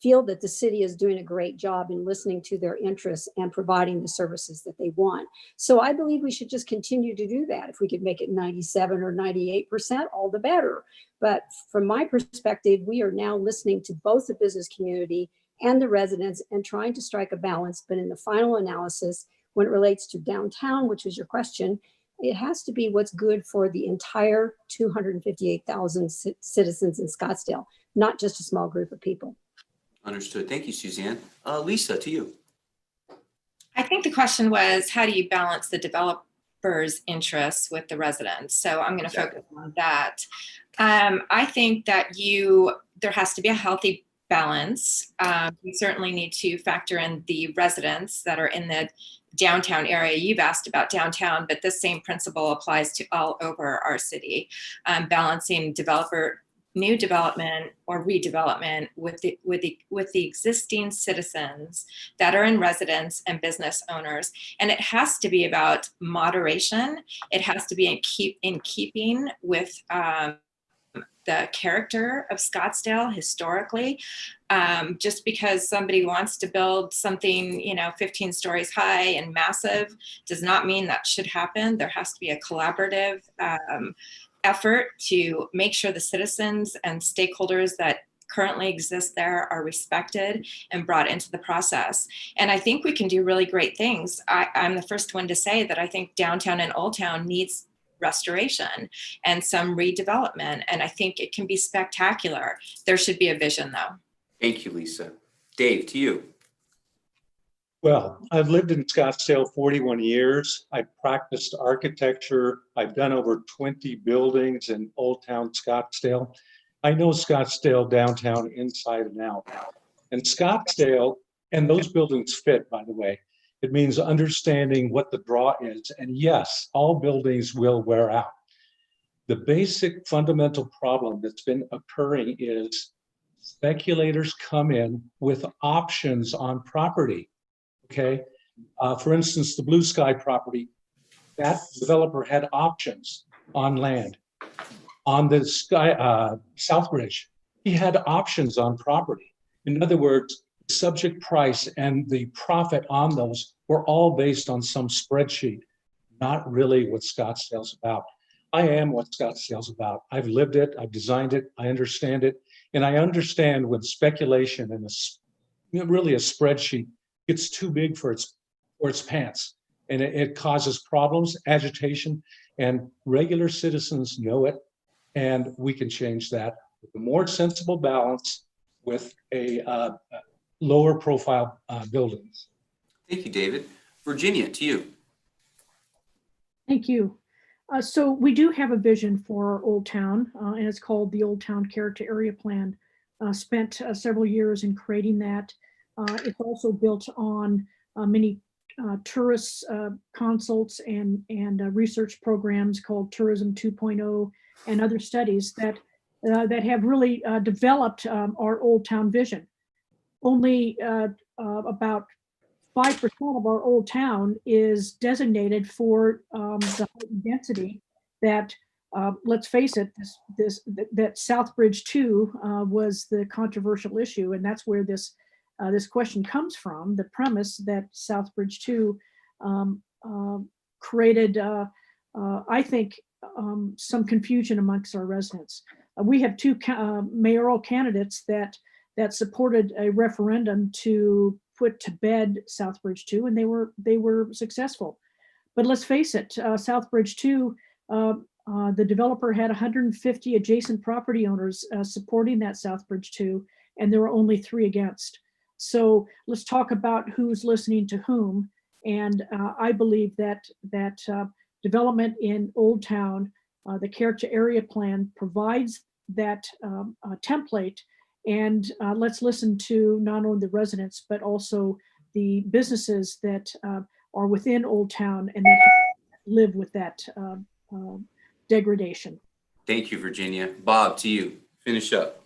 feel that the city is doing a great job in listening to their interests and providing the services that they want. So I believe we should just continue to do that. If we could make it 97 or 98%, all the better. But from my perspective, we are now listening to both the business community and the residents and trying to strike a balance. But in the final analysis, when it relates to downtown, which was your question, it has to be what's good for the entire 258,000 citizens in Scottsdale, not just a small group of people. Understood. Thank you, Suzanne. Lisa, to you. I think the question was, how do you balance the developer's interests with the residents? So I'm going to focus on that. I think that there has to be a healthy balance. We certainly need to factor in the residents that are in the downtown area. You've asked about downtown, but this same principle applies to all over our city. Balancing new development or redevelopment with the existing citizens that are in residence and business owners. And it has to be about moderation. It has to be in keeping with the character of Scottsdale historically. Just because somebody wants to build something, 15 stories high and massive does not mean that should happen. There has to be a collaborative effort to make sure the citizens and stakeholders that currently exist there are respected and brought into the process. And I think we can do really great things. I'm the first one to say that I think downtown and Old Town needs restoration and some redevelopment. And I think it can be spectacular. There should be a vision though. Thank you, Lisa. Dave, to you. Well, I've lived in Scottsdale 41 years. I've practiced architecture. I've done over 20 buildings in Old Town Scottsdale. I know Scottsdale downtown inside and out. And Scottsdale, and those buildings fit, by the way. It means understanding what the draw is. And yes, all buildings will wear out. The basic fundamental problem that's been occurring is speculators come in with options on property. Okay, for instance, the Blue Sky property, that developer had options on land. On the Southbridge, he had options on property. In other words, the subject price and the profit on those were all based on some spreadsheet, not really what Scottsdale's about. I am what Scottsdale's about. I've lived it, I've designed it, I understand it, and I understand when speculation and really a spreadsheet gets too big for its pants, and it causes problems, agitation, and regular citizens know it, and we can change that with a more sensible balance with a lower profile buildings. Thank you, David. Virginia, to you. Thank you. So we do have a vision for Old Town, and it's called the Old Town Character Area Plan. Spent several years in creating that. It's also built on many tourist consults and research programs called Tourism 2.0 and other studies that have really developed our Old Town vision. Only about 5% of our Old Town is designated for the heightened density that, let's face it, that Southbridge 2 was the controversial issue, and that's where this question comes from, the premise that Southbridge 2 created, I think, some confusion amongst our residents. We have two mayoral candidates that supported a referendum to put to bed Southbridge 2, and they were successful. But let's face it, Southbridge 2, the developer had 150 adjacent property owners supporting that Southbridge 2, and there were only 3 against. So let's talk about who's listening to whom. And I believe that development in Old Town The character area plan provides that template, and let's listen to not only the residents, but also the businesses that are within Old Town and that live with that degradation. Thank you, Virginia. Bob, to you. Finish up.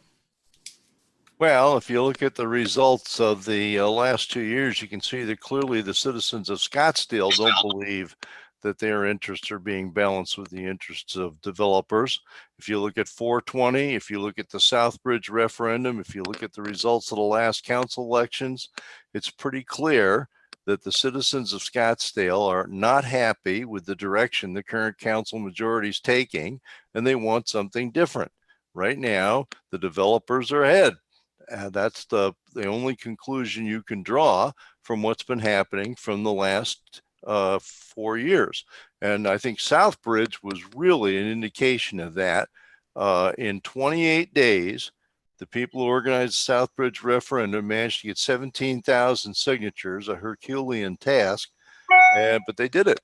Well, if you look at the results of the last 2 years, you can see that clearly the citizens of Scottsdale don't believe that their interests are being balanced with the interests of developers. If you look at 420, if you look at the Southbridge referendum, if you look at the results of the last council elections, it's pretty clear that the citizens of Scottsdale are not happy with the direction the current council majority is taking, and they want something different. Right now, the developers are ahead. That's the only conclusion you can draw from what's been happening from the last 4 years. And I think Southbridge was really an indication of that. In 28 days, the people who organized the Southbridge referendum managed to get 17,000 signatures, a Herculean task, but they did it.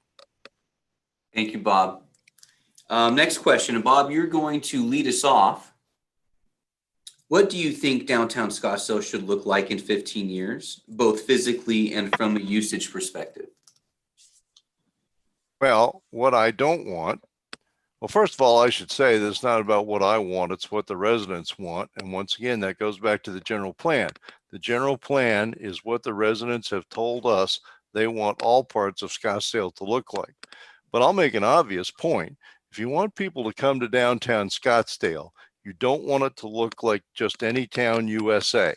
Thank you, Bob. Next question. And Bob, you're going to lead us off. What do you think downtown Scottsdale should look like in 15 years, both physically and from a usage perspective? Well, what I don't want, well, first of all, I should say that it's not about what I want, it's what the residents want. And once again, that goes back to the general plan. The general plan is what the residents have told us they want all parts of Scottsdale to look like. But I'll make an obvious point. If you want people to come to downtown Scottsdale, you don't want it to look like just any town USA.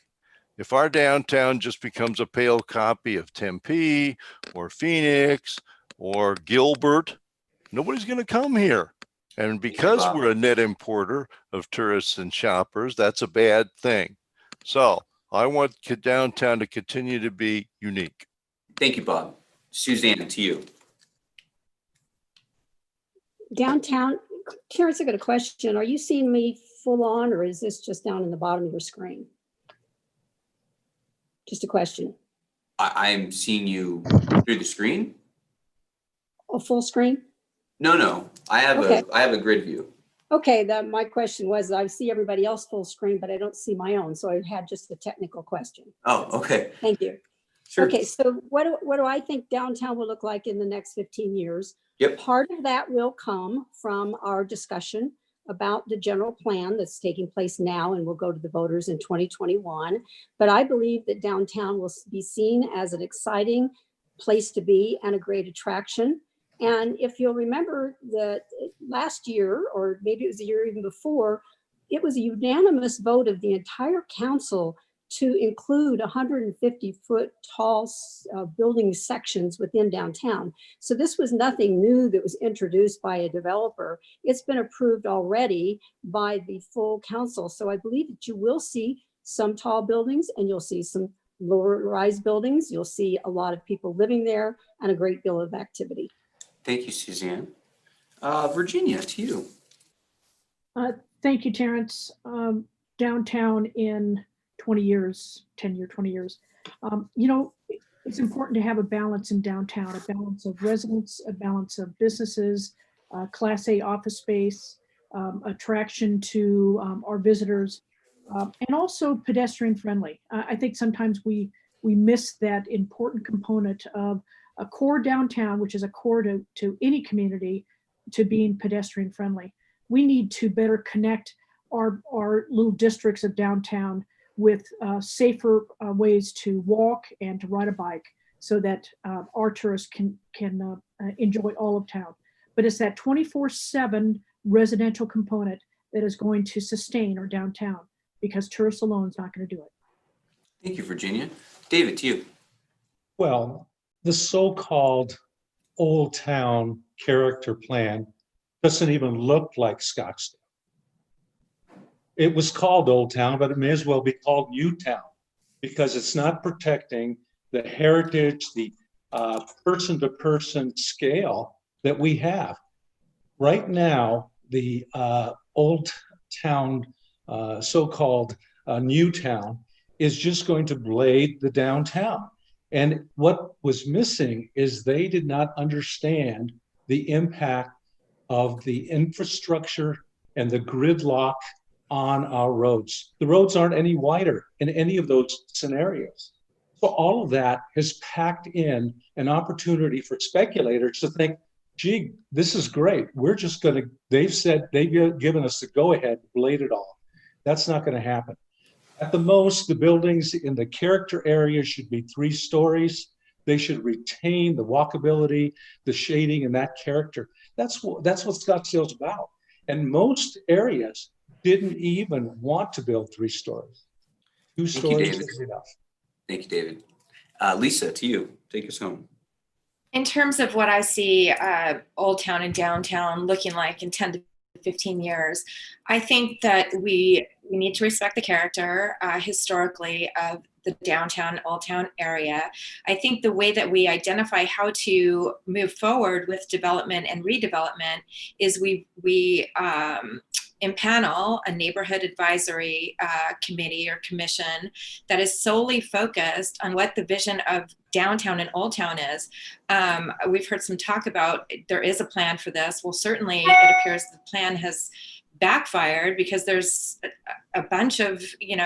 If our downtown just becomes a pale copy of Tempe or Phoenix or Gilbert, nobody's going to come here. And because we're a net importer of tourists and shoppers, that's a bad thing. So I want downtown to continue to be unique. Thank you, Bob. Suzanne, to you. Downtown, Terrence, I got a question. Are you seeing me full on, or is this just down in the bottom of your screen? Just a question. I'm seeing you through the screen. A full screen? No. I have a grid view. Okay, my question was, I see everybody else full screen, but I don't see my own. So I had just a technical question. Oh, okay. Thank you. Sure. Okay, so what do I think downtown will look like in the next 15 years? Yep. Part of that will come from our discussion about the general plan that's taking place now and will go to the voters in 2021. But I believe that downtown will be seen as an exciting place to be and a great attraction. And if you'll remember that last year, or maybe it was the year even before, it was a unanimous vote of the entire council to include 150-foot tall building sections within downtown. So this was nothing new that was introduced by a developer. It's been approved already by the full council. So I believe that you will see some tall buildings and you'll see some lower rise buildings. You'll see a lot of people living there and a great deal of activity. Thank you, Suzanne. Virginia, to you. Thank you, Terrence. Downtown in 20 years, 20 years. It's important to have a balance in downtown, a balance of residents, a balance of businesses, Class A office space, attraction to our visitors, and also pedestrian friendly. I think sometimes we miss that important component of a core downtown, which is a core to any community, to being pedestrian friendly. We need to better connect our little districts of downtown with safer ways to walk and to ride a bike so that our tourists can enjoy all of town. But it's that 24/7 residential component that is going to sustain our downtown, because tourists alone is not going to do it. Thank you, Virginia. David, to you. Well, the so-called Old Town character plan doesn't even look like Scottsdale. It was called Old Town, but it may as well be called New Town, because it's not protecting the heritage, the person-to-person scale that we have. Right now, the Old Town, so-called New Town, is just going to blade the downtown. And what was missing is they did not understand the impact of the infrastructure and the gridlock on our roads. The roads aren't any wider in any of those scenarios. So all of that has packed in an opportunity for speculators to think, gee, this is great. We're just going to, they've given us the go ahead to blade it all. That's not going to happen. At the most, the buildings in the character area should be 3 stories. They should retain the walkability, the shading, and that character. That's what Scottsdale's about. And most areas didn't even want to build 3 stories. 2 stories is enough. Thank you, David. Lisa, to you. Take us home. In terms of what I see Old Town and downtown looking like in 10 to 15 years, I think that we need to respect the character historically of the downtown, Old Town area. I think the way that we identify how to move forward with development and redevelopment is we impanel a neighborhood advisory committee or commission that is solely focused on what the vision of downtown and Old Town is. We've heard some talk about there is a plan for this. Well, certainly it appears the plan has backfired because there's a bunch of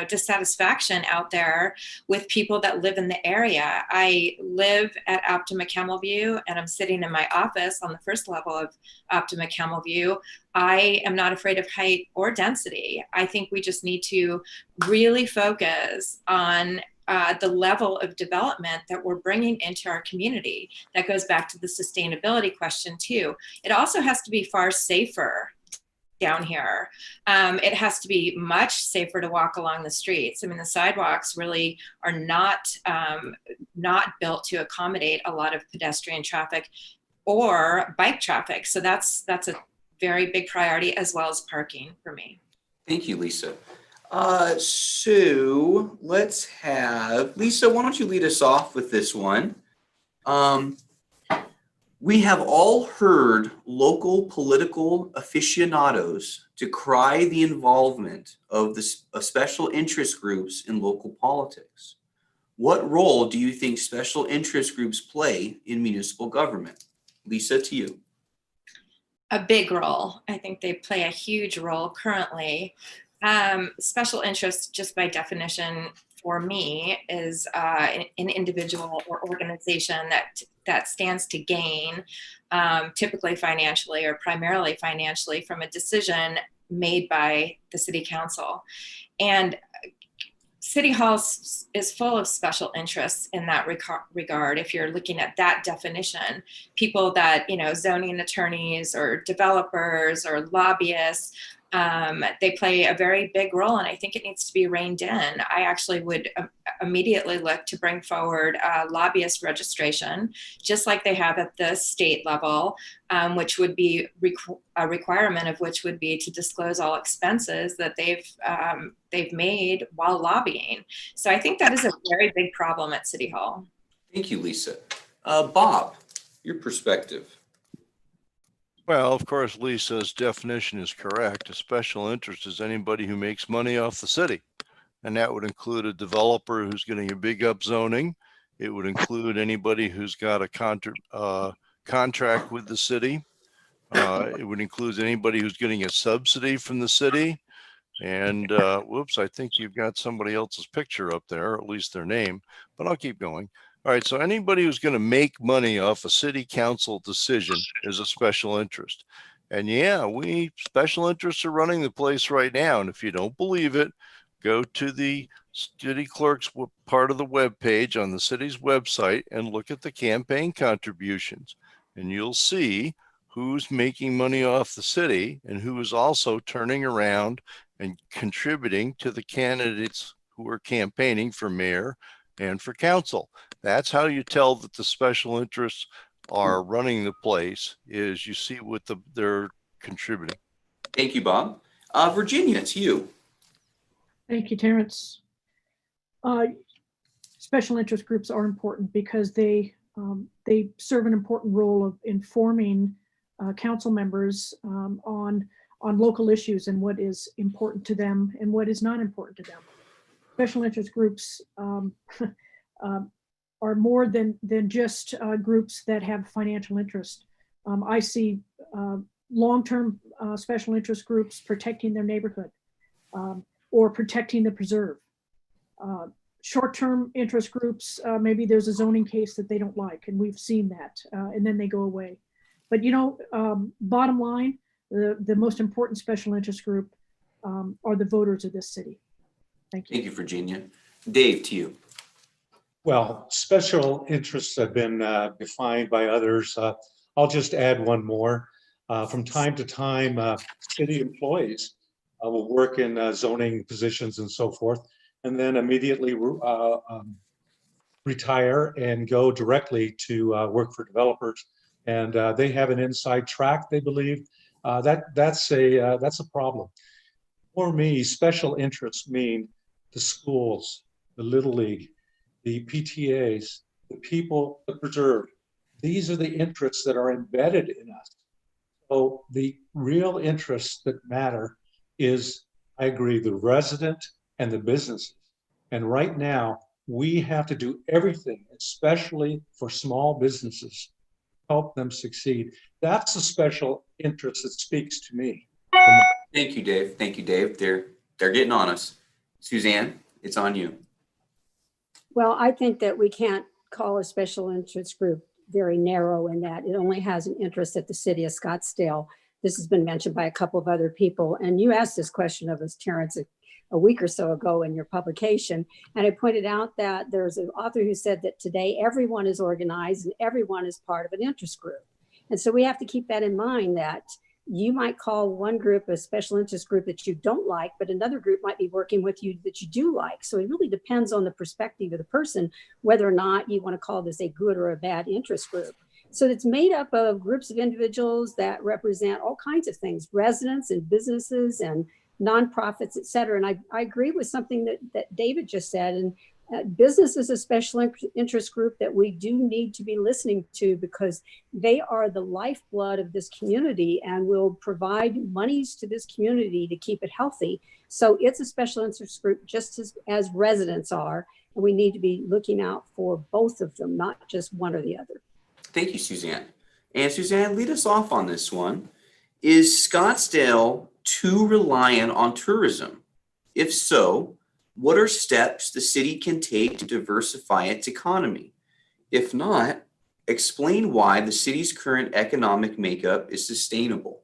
dissatisfaction out there with people that live in the area. I live at Optima Camelview and I'm sitting in my office on the first level of Optima Camelview. I am not afraid of height or density. I think we just need to really focus on the level of development that we're bringing into our community. That goes back to the sustainability question too. It also has to be far safer down here. It has to be much safer to walk along the streets. I mean, the sidewalks really are not built to accommodate a lot of pedestrian traffic or bike traffic. So that's a very big priority, as well as parking for me. Thank you, Lisa. So let's have Lisa, why don't you lead us off with this one? We have all heard local political aficionados decry the involvement of special interest groups in local politics. What role do you think special interest groups play in municipal government? Lisa, to you. A big role. I think they play a huge role currently. Special interest, just by definition, for me, is an individual or organization that stands to gain, typically financially or primarily financially, from a decision made by the city council. And City Hall is full of special interests in that regard. If you're looking at that definition, people that, zoning attorneys or developers or lobbyists, they play a very big role, and I think it needs to be reined in. I actually would immediately look to bring forward lobbyist registration, just like they have at the state level, which would be a requirement of which would be to disclose all expenses that they've made while lobbying. So I think that is a very big problem at City Hall. Thank you, Lisa. Bob, your perspective. Well, of course, Lisa's definition is correct. A special interest is anybody who makes money off the city. And that would include a developer who's getting a big upzoning. It would include anybody who's got a contract with the city. It would include anybody who's getting a subsidy from the city. And whoops, I think you've got somebody else's picture up there, or at least their name, but I'll keep going. All right, so anybody who's going to make money off a city council decision is a special interest. And yeah, special interests are running the place right now. And if you don't believe it, go to the city clerk's part of the web page on the city's website and look at the campaign contributions. And you'll see who's making money off the city and who is also turning around and contributing to the candidates who are campaigning for mayor and for council. That's how you tell that the special interests are running the place, is you see what they're contributing. Thank you, Bob. Virginia, it's you. Thank you, Terrence. Special interest groups are important because they serve an important role of informing council members on local issues and what is important to them and what is not important to them. Special interest groups are more than just groups that have financial interest. I see long-term special interest groups protecting their neighborhood or protecting the preserve. Short-term interest groups, maybe there's a zoning case that they don't like, and we've seen that, and then they go away. But bottom line, the most important special interest group are the voters of this city. Thank you. Thank you, Virginia. Dave, to you. Well, special interests have been defined by others. I'll just add one more. From time to time, city employees will work in zoning positions and so forth, and then immediately retire and go directly to work for developers. And they have an inside track, they believe. That's a problem. For me, special interests mean the schools, the Little League, the PTAs, the people, the preserve. These are the interests that are embedded in us. So the real interests that matter is, I agree, the resident and the businesses. And right now, we have to do everything, especially for small businesses, help them succeed. That's a special interest that speaks to me. Thank you, Dave. Thank you, Dave. They're getting on us. Suzanne, it's on you. Well, I think that we can't call a special interest group very narrow in that it only has an interest at the city of Scottsdale. This has been mentioned by a couple of other people. And you asked this question of us, Terrence, a week or so ago in your publication. And I pointed out that there's an author who said that today everyone is organized and everyone is part of an interest group. And so we have to keep that in mind, that you might call one group a special interest group that you don't like, but another group might be working with you that you do like. So it really depends on the perspective of the person, whether or not you want to call this a good or a bad interest group. So it's made up of groups of individuals that represent all kinds of things, residents and businesses and nonprofits, et cetera. And I agree with something that David just said. And business is a special interest group that we do need to be listening to, because they are the lifeblood of this community and will provide monies to this community to keep it healthy. So it's a special interest group just as residents are. And we need to be looking out for both of them, not just one or the other. Thank you, Suzanne. And Suzanne, lead us off on this one. Is Scottsdale too reliant on tourism? If so, what are steps the city can take to diversify its economy? If not, explain why the city's current economic makeup is sustainable.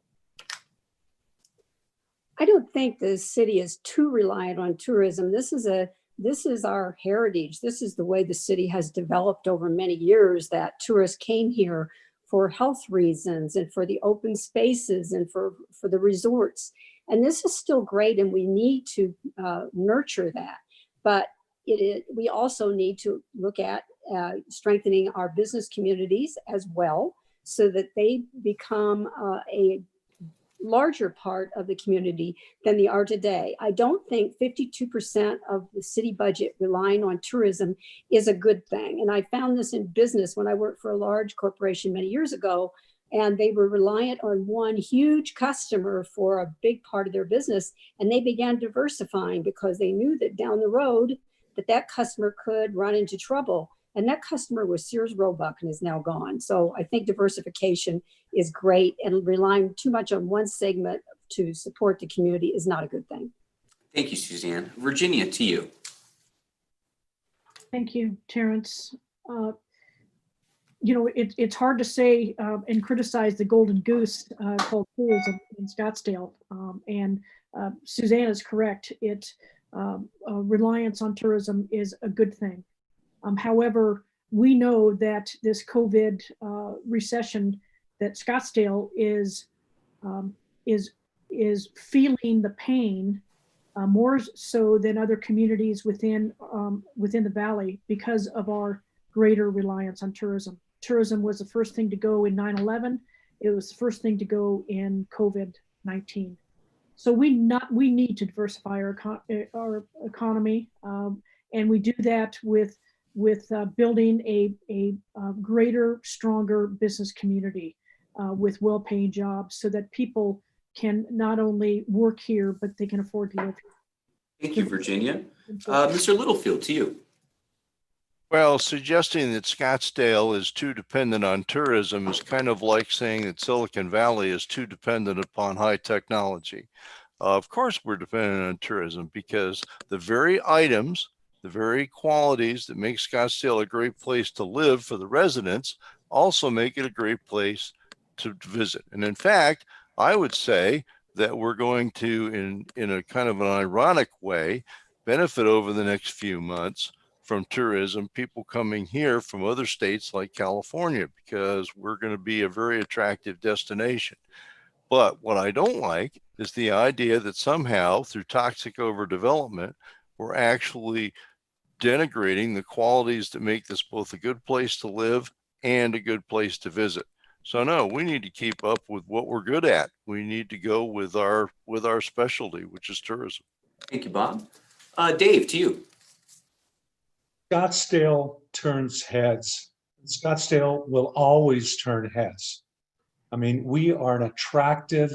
I don't think the city is too reliant on tourism. This is our heritage. This is the way the city has developed over many years, that tourists came here for health reasons and for the open spaces and for the resorts. And this is still great, and we need to nurture that. But we also need to look at strengthening our business communities as well, so that they become a larger part of the community than they are today. I don't think 52% of the city budget relying on tourism is a good thing. And I found this in business when I worked for a large corporation many years ago, and they were reliant on one huge customer for a big part of their business. And they began diversifying because they knew that down the road that customer could run into trouble. And that customer was Sears Roebuck and is now gone. So I think diversification is great, and relying too much on one segment to support the community is not a good thing. Thank you, Suzanne. Virginia, to you. Thank you, Terrence. It's hard to say and criticize the golden goose called tourism in Scottsdale. And Suzanne is correct. Reliance on tourism is a good thing. However, we know that this COVID recession, that Scottsdale is feeling the pain more so than other communities within the valley, because of our greater reliance on tourism. Tourism was the first thing to go in 9/11. It was the first thing to go in COVID-19. So we need to diversify our economy, and we do that with building a greater, stronger business community with well-paying jobs, so that people can not only work here, but they can afford to live here. Thank you, Virginia. Mr. Littlefield, to you. Well, suggesting that Scottsdale is too dependent on tourism is kind of like saying that Silicon Valley is too dependent upon high technology. Of course, we're dependent on tourism because the very items, the very qualities that make Scottsdale a great place to live for the residents also make it a great place to visit. And in fact, I would say that we're going to, in a kind of an ironic way, benefit over the next few months from tourism, people coming here from other states like California, because we're going to be a very attractive destination. But what I don't like is the idea that somehow through toxic overdevelopment, we're actually denigrating the qualities that make this both a good place to live and a good place to visit. So no, we need to keep up with what we're good at. We need to go with our specialty, which is tourism. Thank you, Bob. Dave, to you. Scottsdale turns heads. Scottsdale will always turn heads. I mean, we are an attractive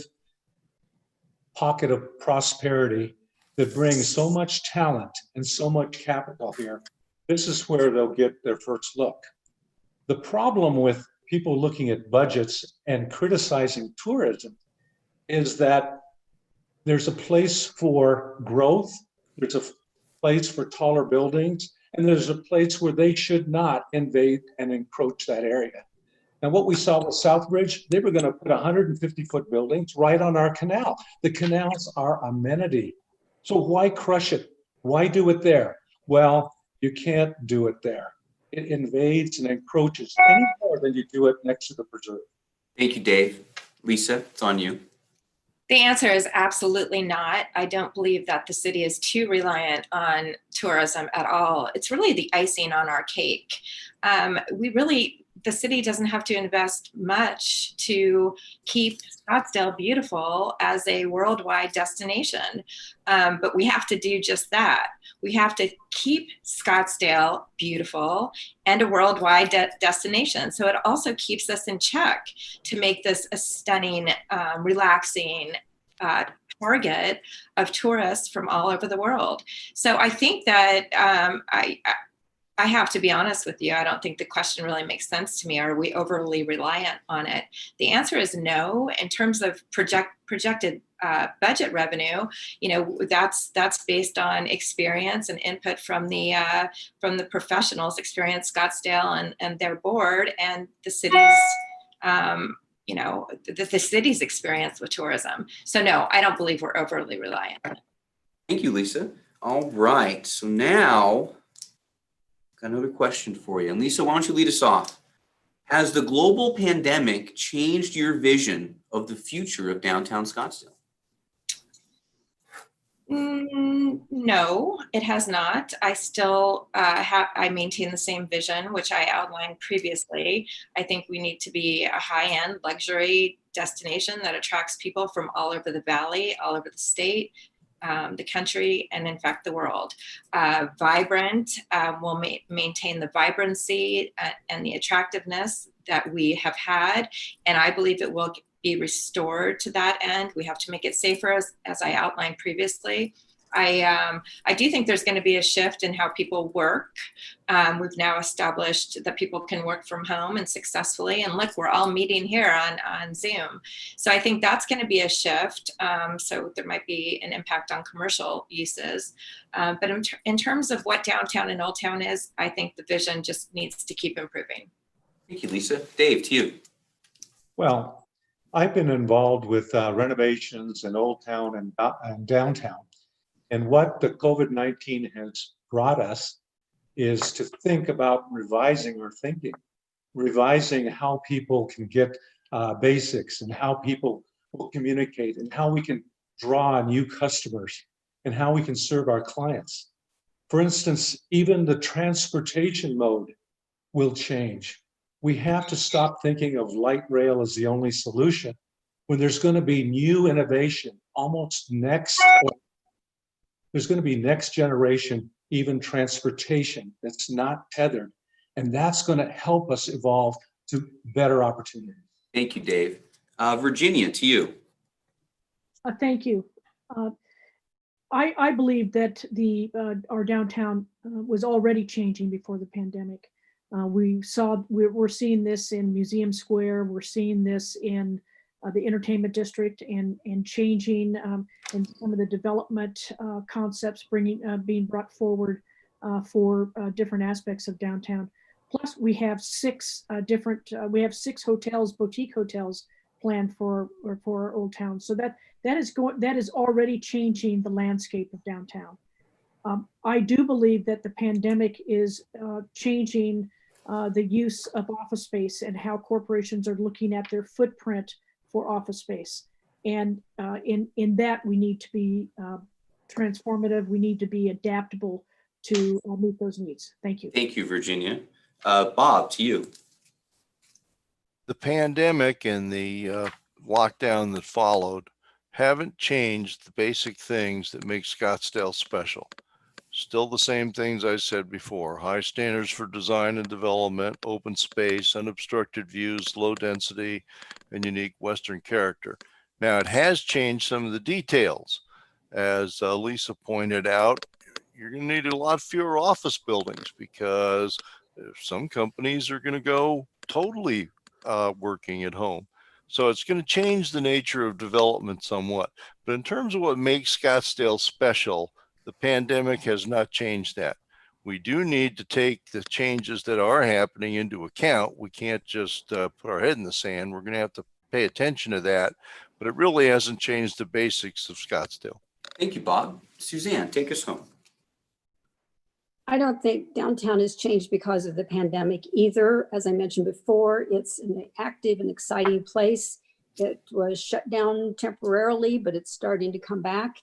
pocket of prosperity that brings so much talent and so much capital here. This is where they'll get their first look. The problem with people looking at budgets and criticizing tourism is that there's a place for growth, there's a place for taller buildings, and there's a place where they should not invade and encroach that area. Now, what we saw with Southbridge, they were going to put 150-foot buildings right on our canal. The canals are amenity. So why crush it? Why do it there? Well, you can't do it there. It invades and encroaches any more than you do it next to the preserve. Thank you, Dave. Lisa, it's on you. The answer is absolutely not. I don't believe that the city is too reliant on tourism at all. It's really the icing on our cake. The city doesn't have to invest much to keep Scottsdale beautiful as a worldwide destination. But we have to do just that. We have to keep Scottsdale beautiful and a worldwide destination. So it also keeps us in check to make this a stunning, relaxing target of tourists from all over the world. So I think that I have to be honest with you. I don't think the question really makes sense to me. Are we overly reliant on it? The answer is no. In terms of projected budget revenue, that's based on experience and input from the professionals, Experience Scottsdale and their board, and the city's the city's experience with tourism. So no, I don't believe we're overly reliant. Thank you, Lisa. All right, so now got another question for you. And Lisa, why don't you lead us off? Has the global pandemic changed your vision of the future of downtown Scottsdale? No, it has not. I still I maintain the same vision, which I outlined previously. I think we need to be a high-end luxury destination that attracts people from all over the valley, all over the state, the country, and in fact the world. Vibrant will maintain the vibrancy and the attractiveness that we have had, and I believe it will be restored to that end. We have to make it safer, as I outlined previously. I do think there's going to be a shift in how people work. We've now established that people can work from home and successfully, and look, we're all meeting here on Zoom. So I think that's going to be a shift. So there might be an impact on commercial uses. But in terms of what downtown and Old Town is, I think the vision just needs to keep improving. Thank you, Lisa. Dave, to you. Well, I've been involved with renovations in Old Town and downtown. And what the COVID-19 has brought us is to think about revising our thinking, revising how people can get basics and how people will communicate and how we can draw new customers and how we can serve our clients. For instance, even the transportation mode will change. We have to stop thinking of light rail as the only solution when there's going to be new innovation, there's going to be next generation, even transportation that's not tethered. And that's going to help us evolve to better opportunities. Thank you, Dave. Virginia, to you. Thank you. I believe that our downtown was already changing before the pandemic. We're seeing this in Museum Square. We're seeing this in the entertainment district and changing and some of the development concepts being brought forward for different aspects of downtown. Plus, we have six hotels, boutique hotels planned for our old town. So that is already changing the landscape of downtown. I do believe that the pandemic is changing the use of office space and how corporations are looking at their footprint for office space. And in that, we need to be transformative. We need to be adaptable to meet those needs. Thank you. Thank you, Virginia. Bob, to you. The pandemic and the lockdown that followed haven't changed the basic things that make Scottsdale special. Still the same things I said before: high standards for design and development, open space, unobstructed views, low density, and unique Western character. Now, it has changed some of the details. As Lisa pointed out, you're going to need a lot fewer office buildings because some companies are going to go totally working at home. So it's going to change the nature of development somewhat. But in terms of what makes Scottsdale special, the pandemic has not changed that. We do need to take the changes that are happening into account. We can't just put our head in the sand. We're going to have to pay attention to that. But it really hasn't changed the basics of Scottsdale. Thank you, Bob. Suzanne, take us home. I don't think downtown has changed because of the pandemic either. As I mentioned before, it's an active and exciting place. It was shut down temporarily, but it's starting to come back.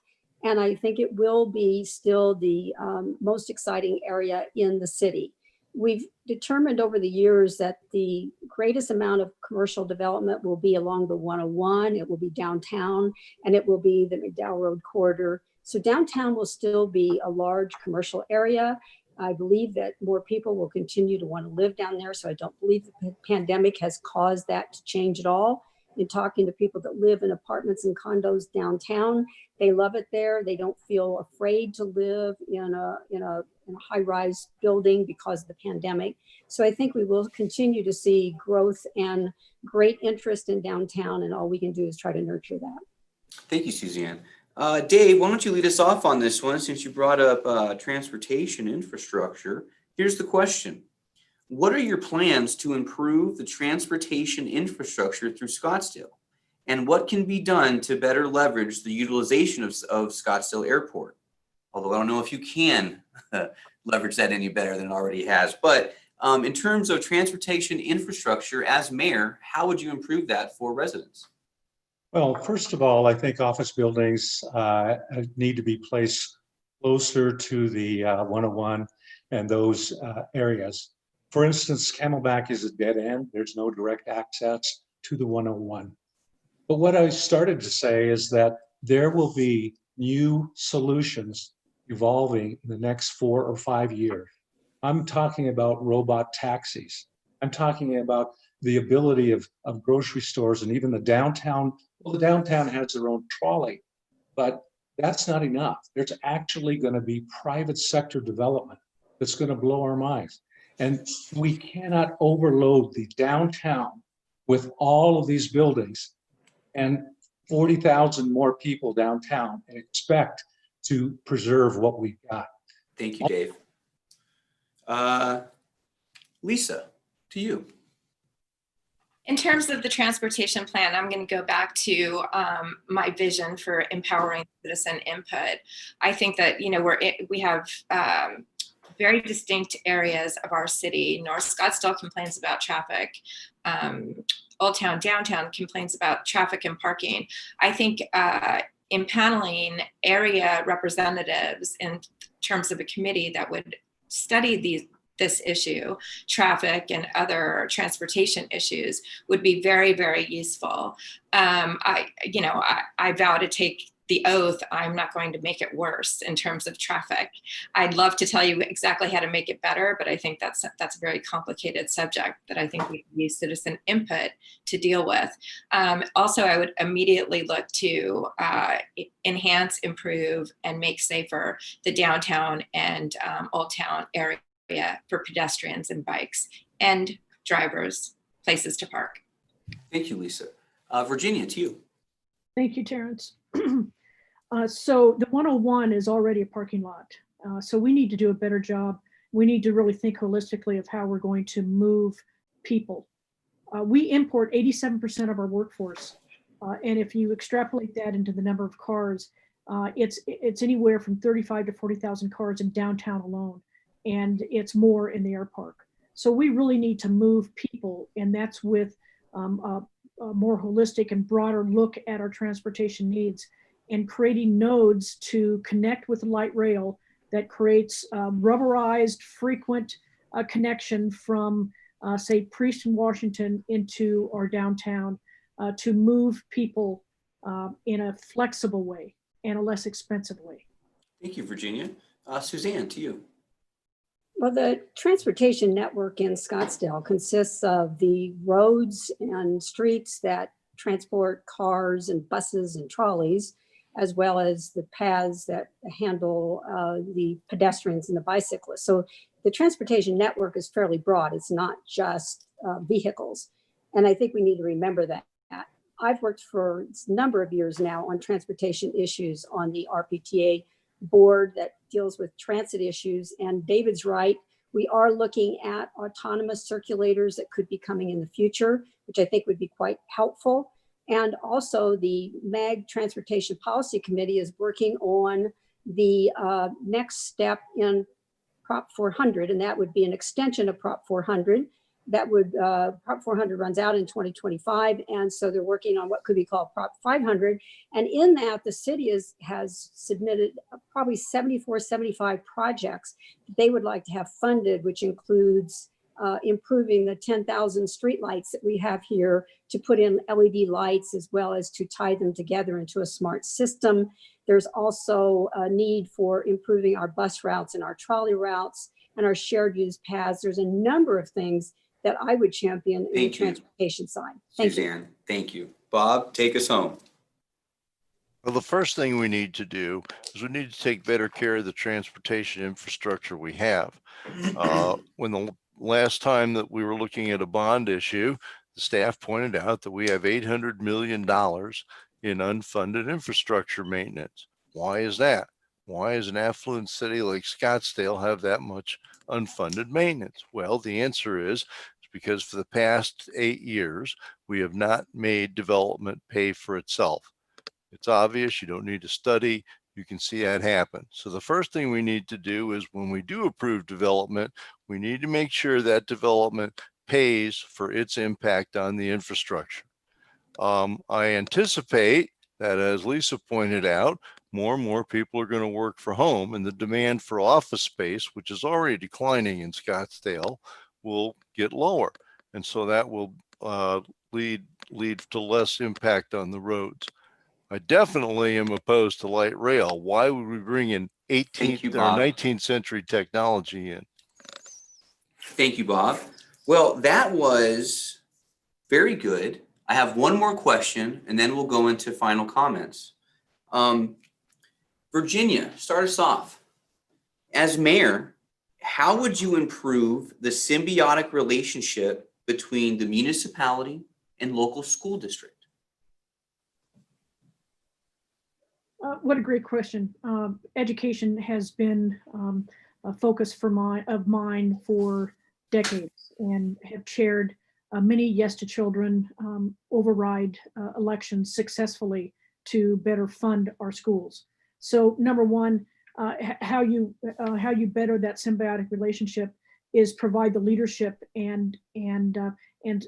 And I think it will be still the most exciting area in the city. We've determined over the years that the greatest amount of commercial development will be along the 101, it will be downtown, and it will be the McDowell Road corridor. So downtown will still be a large commercial area. I believe that more people will continue to want to live down there. So I don't believe the pandemic has caused that to change at all. In talking to people that live in apartments and condos downtown, they love it there. They don't feel afraid to live in a high-rise building because of the pandemic. So I think we will continue to see growth and great interest in downtown, and all we can do is try to nurture that. Thank you, Suzanne. Dave, why don't you lead us off on this one, since you brought up transportation infrastructure. Here's the question. What are your plans to improve the transportation infrastructure through Scottsdale? And what can be done to better leverage the utilization of Scottsdale Airport? Although I don't know if you can leverage that any better than it already has. But in terms of transportation infrastructure, as mayor, how would you improve that for residents? Well, first of all, I think office buildings need to be placed closer to the 101 and those areas. For instance, Camelback is a dead end. There's no direct access to the 101. But what I started to say is that there will be new solutions evolving in the next 4 or 5 years. I'm talking about robot taxis. I'm talking about the ability of grocery stores and even the downtown. Well, the downtown has their own trolley, but that's not enough. There's actually going to be private sector development that's going to blow our minds. And we cannot overload the downtown with all of these buildings and 40,000 more people downtown and expect to preserve what we've got. Thank you, Dave. Lisa, to you. In terms of the transportation plan, I'm going to go back to my vision for empowering citizen input. I think that we have very distinct areas of our city. North Scottsdale complains about traffic. Old Town, downtown complains about traffic and parking. I think impaneling area representatives in terms of a committee that would study this issue, traffic and other transportation issues, would be very, very useful. I vow to take the oath, I'm not going to make it worse in terms of traffic. I'd love to tell you exactly how to make it better, but I think that's a very complicated subject that I think we can use citizen input to deal with. Also, I would immediately look to enhance, improve, and make safer the downtown and Old Town area for pedestrians and bikes and drivers, places to park. Thank you, Lisa. Virginia, to you. Thank you, Terrence. So the 101 is already a parking lot. So we need to do a better job. We need to really think holistically of how we're going to move people. We import 87% of our workforce. And if you extrapolate that into the number of cars, it's anywhere from 35 to 40,000 cars in downtown alone. And it's more in the air park. So we really need to move people, and that's with a more holistic and broader look at our transportation needs and creating nodes to connect with light rail that creates rubberized, frequent connection from, say, Priest and Washington into our downtown to move people in a flexible way and a less expensive way. Thank you, Virginia. Suzanne, to you. Well, the transportation network in Scottsdale consists of the roads and streets that transport cars and buses and trolleys, as well as the paths that handle the pedestrians and the bicyclists. So the transportation network is fairly broad. It's not just vehicles. And I think we need to remember that. I've worked for a number of years now on transportation issues on the RPTA board that deals with transit issues. And David's right. We are looking at autonomous circulators that could be coming in the future, which I think would be quite helpful. And also the MAG Transportation Policy Committee is working on the next step in Prop 400, and that would be an extension of Prop 400. That would, Prop 400 runs out in 2025, and so they're working on what could be called Prop 500. And in that, the city has submitted probably 74, 75 projects that they would like to have funded, which includes improving the 10,000 streetlights that we have here to put in LED lights, as well as to tie them together into a smart system. There's also a need for improving our bus routes and our trolley routes and our shared use paths. There's a number of things that I would champion in the transportation side. Thank you. Suzanne, thank you. Bob, take us home. Well, the first thing we need to do is we need to take better care of the transportation infrastructure we have. When the last time that we were looking at a bond issue, the staff pointed out that we have $800 million in unfunded infrastructure maintenance. Why is that? Why does an affluent city like Scottsdale have that much unfunded maintenance? Well, the answer is because for the past 8 years, we have not made development pay for itself. It's obvious, you don't need to study, you can see that happen. So the first thing we need to do is when we do approve development, we need to make sure that development pays for its impact on the infrastructure. I anticipate that, as Lisa pointed out, more and more people are going to work from home, and the demand for office space, which is already declining in Scottsdale, will get lower. And so that will lead to less impact on the roads. I definitely am opposed to light rail. Why would we bring in 18th or 19th century technology in? Thank you, Bob. Well, that was very good. I have one more question, and then we'll go into final comments. Virginia, start us off. As mayor, how would you improve the symbiotic relationship between the municipality and local school district? What a great question. Education has been a focus of mine for decades, and have chaired many Yes to Children override elections successfully to better fund our schools. So number one, how you better that symbiotic relationship is provide the leadership and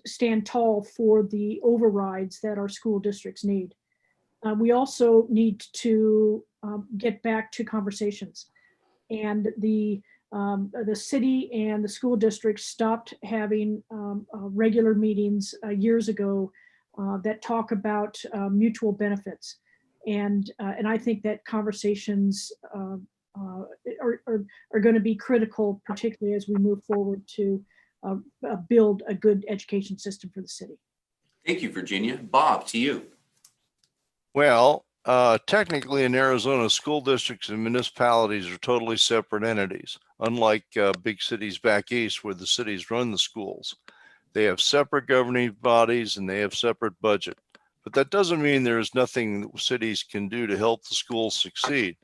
stand tall for the overrides that our school districts need. We also need to get back to conversations, and the city and the school district stopped having regular meetings years ago that talk about mutual benefits. And I think that conversations are going to be critical, particularly as we move forward to build a good education system for the city. Thank you, Virginia. Bob, to you. Well, technically in Arizona, school districts and municipalities are totally separate entities, unlike big cities back east where the cities run the schools. They have separate governing bodies and they have separate budget. But that doesn't mean there is nothing that cities can do to help the schools succeed.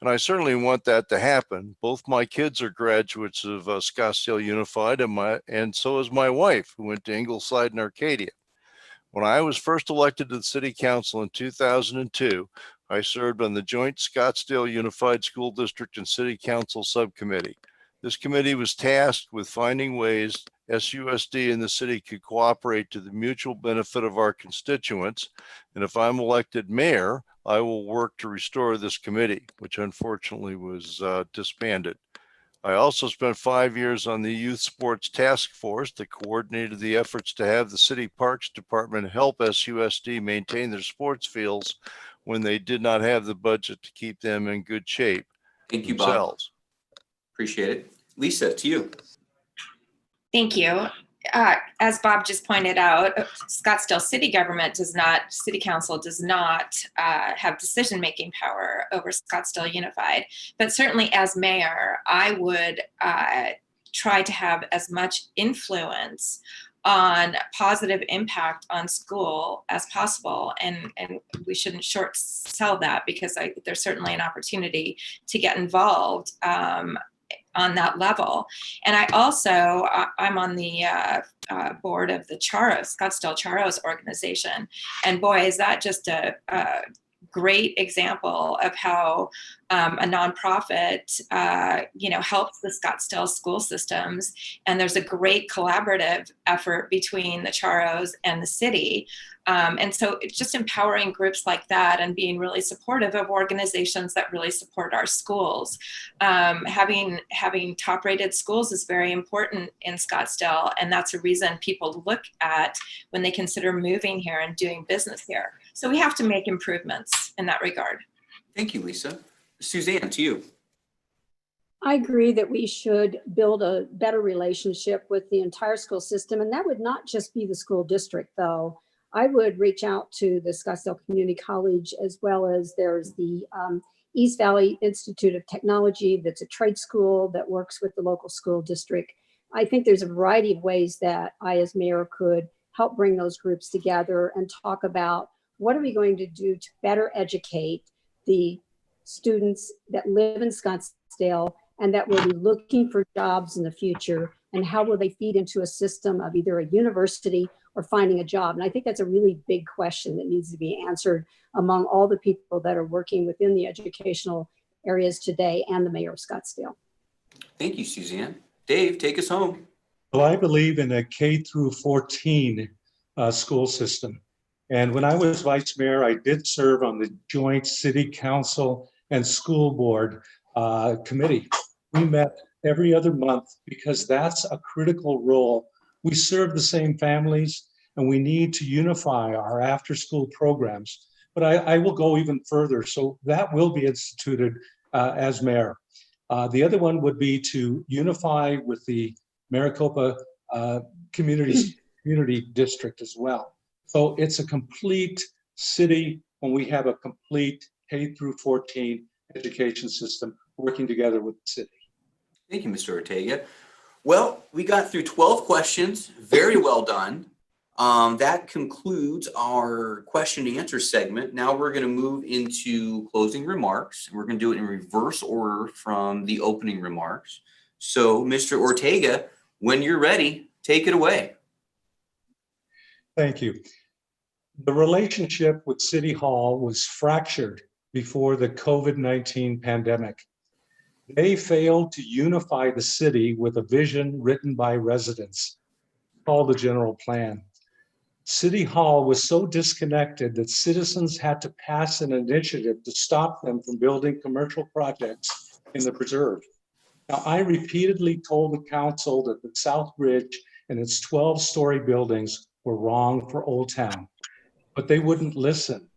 And I certainly want that to happen. Both my kids are graduates of Scottsdale Unified, and so is my wife, who went to Ingleside and Arcadia. When I was first elected to the city council in 2002, I served on the joint Scottsdale Unified School District and City Council subcommittee. This committee was tasked with finding ways SUSD and the city could cooperate to the mutual benefit of our constituents. And if I'm elected mayor, I will work to restore this committee, which unfortunately was disbanded. I also spent 5 years on the Youth Sports Task Force that coordinated the efforts to have the City Parks Department help SUSD maintain their sports fields when they did not have the budget to keep them in good shape. Thank you, Bob. Appreciate it. Lisa, to you. Thank you. As Bob just pointed out, Scottsdale City City Council does not have decision-making power over Scottsdale Unified. But certainly as mayor, I would try to have as much influence on positive impact on school as possible. And we shouldn't short sell that, because there's certainly an opportunity to get involved on that level. And I also, I'm on the board of the Scottsdale Charros organization. And boy, is that just a great example of how a nonprofit, helps the Scottsdale school systems. And there's a great collaborative effort between the Charros and the city. And so it's just empowering groups like that and being really supportive of organizations that really support our schools. Having top-rated schools is very important in Scottsdale, and that's a reason people look at when they consider moving here and doing business here. So we have to make improvements in that regard. Thank you, Lisa. Suzanne, to you. I agree that we should build a better relationship with the entire school system, and that would not just be the school district, though. I would reach out to the Scottsdale Community College, as well as there's the East Valley Institute of Technology, that's a trade school that works with the local school district. I think there's a variety of ways that I, as mayor, could help bring those groups together and talk about what are we going to do to better educate the students that live in Scottsdale and that will be looking for jobs in the future, and how will they feed into a system of either a university or finding a job. And I think that's a really big question that needs to be answered among all the people that are working within the educational areas today and the mayor of Scottsdale. Thank you, Suzanne. Dave, take us home. Well, I believe in a K through 14 school system. And when I was vice mayor, I did serve on the joint city council and school board committee. We met every other month because that's a critical role. We serve the same families and we need to unify our after school programs. But I will go even further. So that will be instituted as mayor. The other one would be to unify with the Maricopa community district as well. So it's a complete city when we have a complete K through 14 education system working together with the city. Thank you, Mr. Ortega. Well, we got through 12 questions. Very well done. That concludes our question and answer segment. Now we're going to move into closing remarks. We're going to do it in reverse order from the opening remarks. So, Mr. Ortega, when you're ready, take it away. Thank you. The relationship with City Hall was fractured before the COVID-19 pandemic. They failed to unify the city with a vision written by residents called the general plan. City Hall was so disconnected that citizens had to pass an initiative to stop them from building commercial projects in the preserve. Now, I repeatedly told the council that the South Ridge and its 12-story buildings were wrong for Old Town, but they wouldn't listen.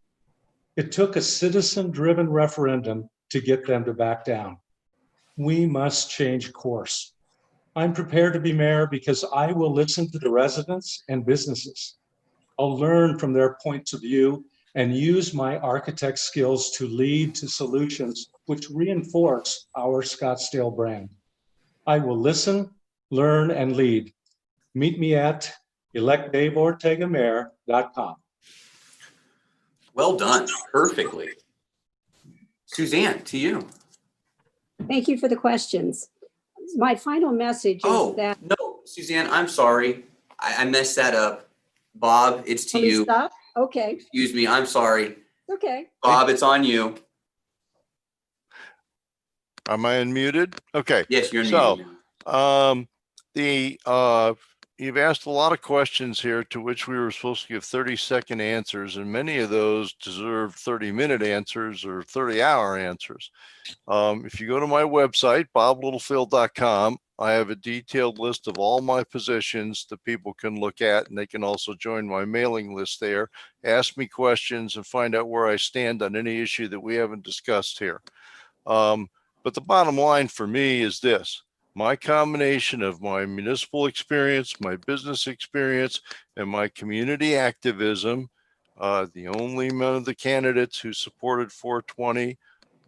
It took a citizen-driven referendum to get them to back down. We must change course. I'm prepared to be mayor because I will listen to the residents and businesses. I'll learn from their points of view and use my architect skills to lead to solutions which reinforce our Scottsdale brand. I will listen, learn, and lead. Meet me at electdaveortegamayor.com. Well done, perfectly. Suzanne, to you. Thank you for the questions. My final message is Oh, that. no, Suzanne, I'm sorry. I messed that up. Bob, it's to Let me you. stop? Okay, Excuse me, I'm sorry. okay. Bob, it's on you. Am I unmuted? Okay. Yes, you're So, muted now. you've asked a lot of questions here to which we were supposed to give 30-second answers, and many of those deserve 30-minute answers or 30-hour answers. If you go to my website, boblittlefield.com, I have a detailed list of all my positions that people can look at, and they can also join my mailing list there, ask me questions, and find out where I stand on any issue that we haven't discussed here. But the bottom line for me is this: my combination of my municipal experience, my business experience, and my community activism, the only one of the candidates who supported 420,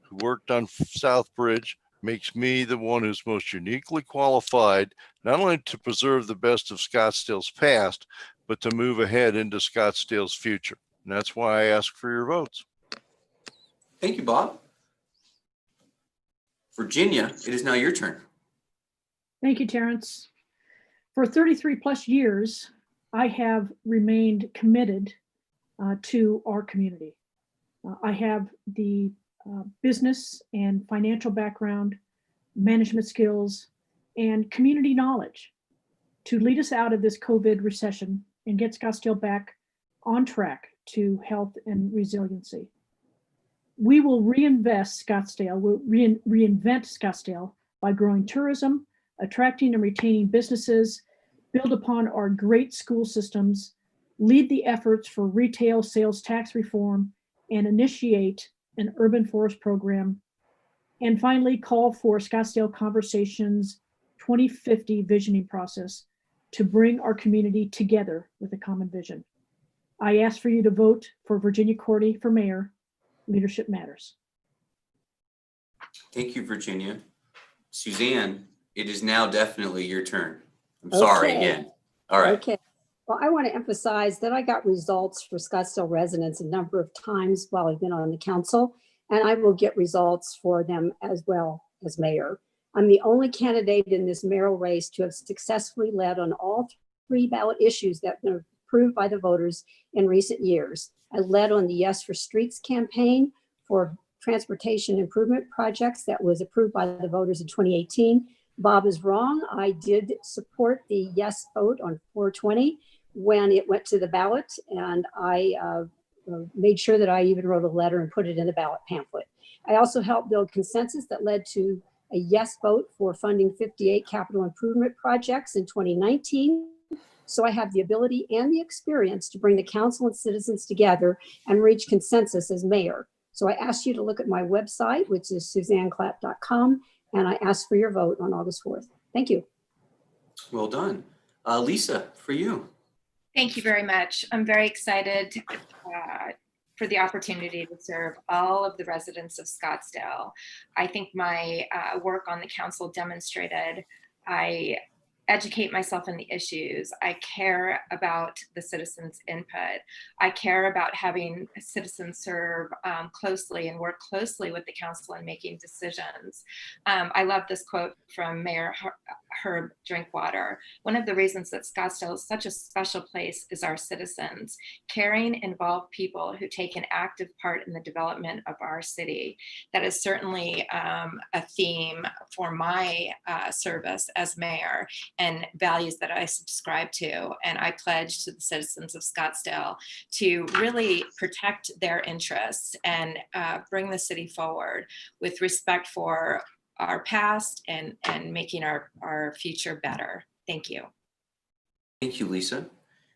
who worked on Southbridge, makes me the one who's most uniquely qualified, not only to preserve the best of Scottsdale's past, but to move ahead into Scottsdale's future. And that's why I ask for your votes. Thank you, Bob. Virginia, it is now your turn. Thank you, Terrence. For 33 plus years, I have remained committed to our community. I have the business and financial background, management skills, and community knowledge to lead us out of this COVID recession and get Scottsdale back on track to health and resiliency. We will reinvent Scottsdale by growing tourism, attracting and retaining businesses, build upon our great school systems, lead the efforts for retail sales tax reform, and initiate an urban forest program. And finally, call for Scottsdale Conversations 2050 visioning process to bring our community together with a common vision. I ask for you to vote for Virginia Cordy for mayor. Leadership matters. Thank you, Virginia. Suzanne, it is now definitely your turn. I'm sorry Okay. again. All right. Okay. Well, I want to emphasize that I got results for Scottsdale residents a number of times while I've been on the council, and I will get results for them as well as mayor. I'm the only candidate in this mayoral race to have successfully led on all 3 ballot issues that have been approved by the voters in recent years. I led on the Yes for Streets campaign for transportation improvement projects that was approved by the voters in 2018. Bob is wrong. I did support the yes vote on 420 when it went to the ballot, and I made sure that I even wrote a letter and put it in the ballot pamphlet. I also helped build consensus that led to a yes vote for funding 58 capital improvement projects in 2019. So I have the ability and the experience to bring the council and citizens together and reach consensus as mayor. So I ask you to look at my website, which is suzanneclapp.com, and I ask for your vote on August 4th. Thank you. Well done. Lisa, for you. Thank you very much. I'm very excited for the opportunity to serve all of the residents of Scottsdale. I think my work on the council demonstrated I educate myself in the issues. I care about the citizens' input. I care about having citizens serve closely and work closely with the council in making decisions. I love this quote from Mayor Herb Drinkwater. One of the reasons that Scottsdale is such a special place is our citizens. Caring, involved people who take an active part in the development of our city. That is certainly a theme for my service as mayor, and values that I subscribe to. And I pledge to the citizens of Scottsdale to really protect their interests and bring the city forward with respect for our past and making our future better. Thank you. Thank you, Lisa.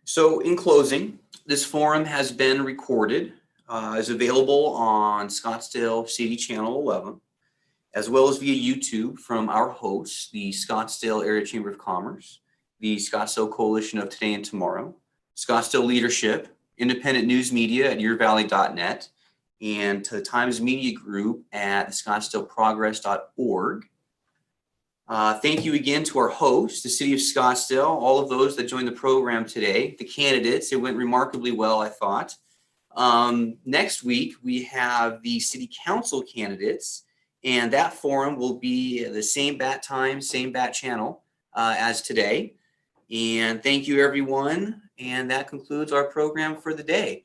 So in closing, this forum has been recorded. is available on Scottsdale City Channel 11, as well as via YouTube from our hosts, the Scottsdale Area Chamber of Commerce, the Scottsdale Coalition of Today and Tomorrow, Scottsdale Leadership, independent news media at yourvalley.net, and to the Times Media Group at scottsdaleprogress.org. Thank you again to our hosts, the City of Scottsdale, all of those that joined the program today, the candidates. It went remarkably well, I thought. Next week, we have the City Council candidates, and that forum will be the same bat time, same bat channel as today. And thank you, everyone. And that concludes our program for the day.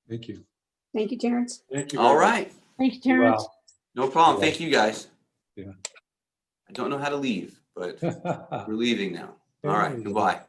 Thank you. Thank you, Terrence. Thank you. All right. Thank you, Terrence. Wow. No problem. Thank you, guys. Yeah. I don't know how to leave, but Wow. we're leaving now. All right. Goodbye.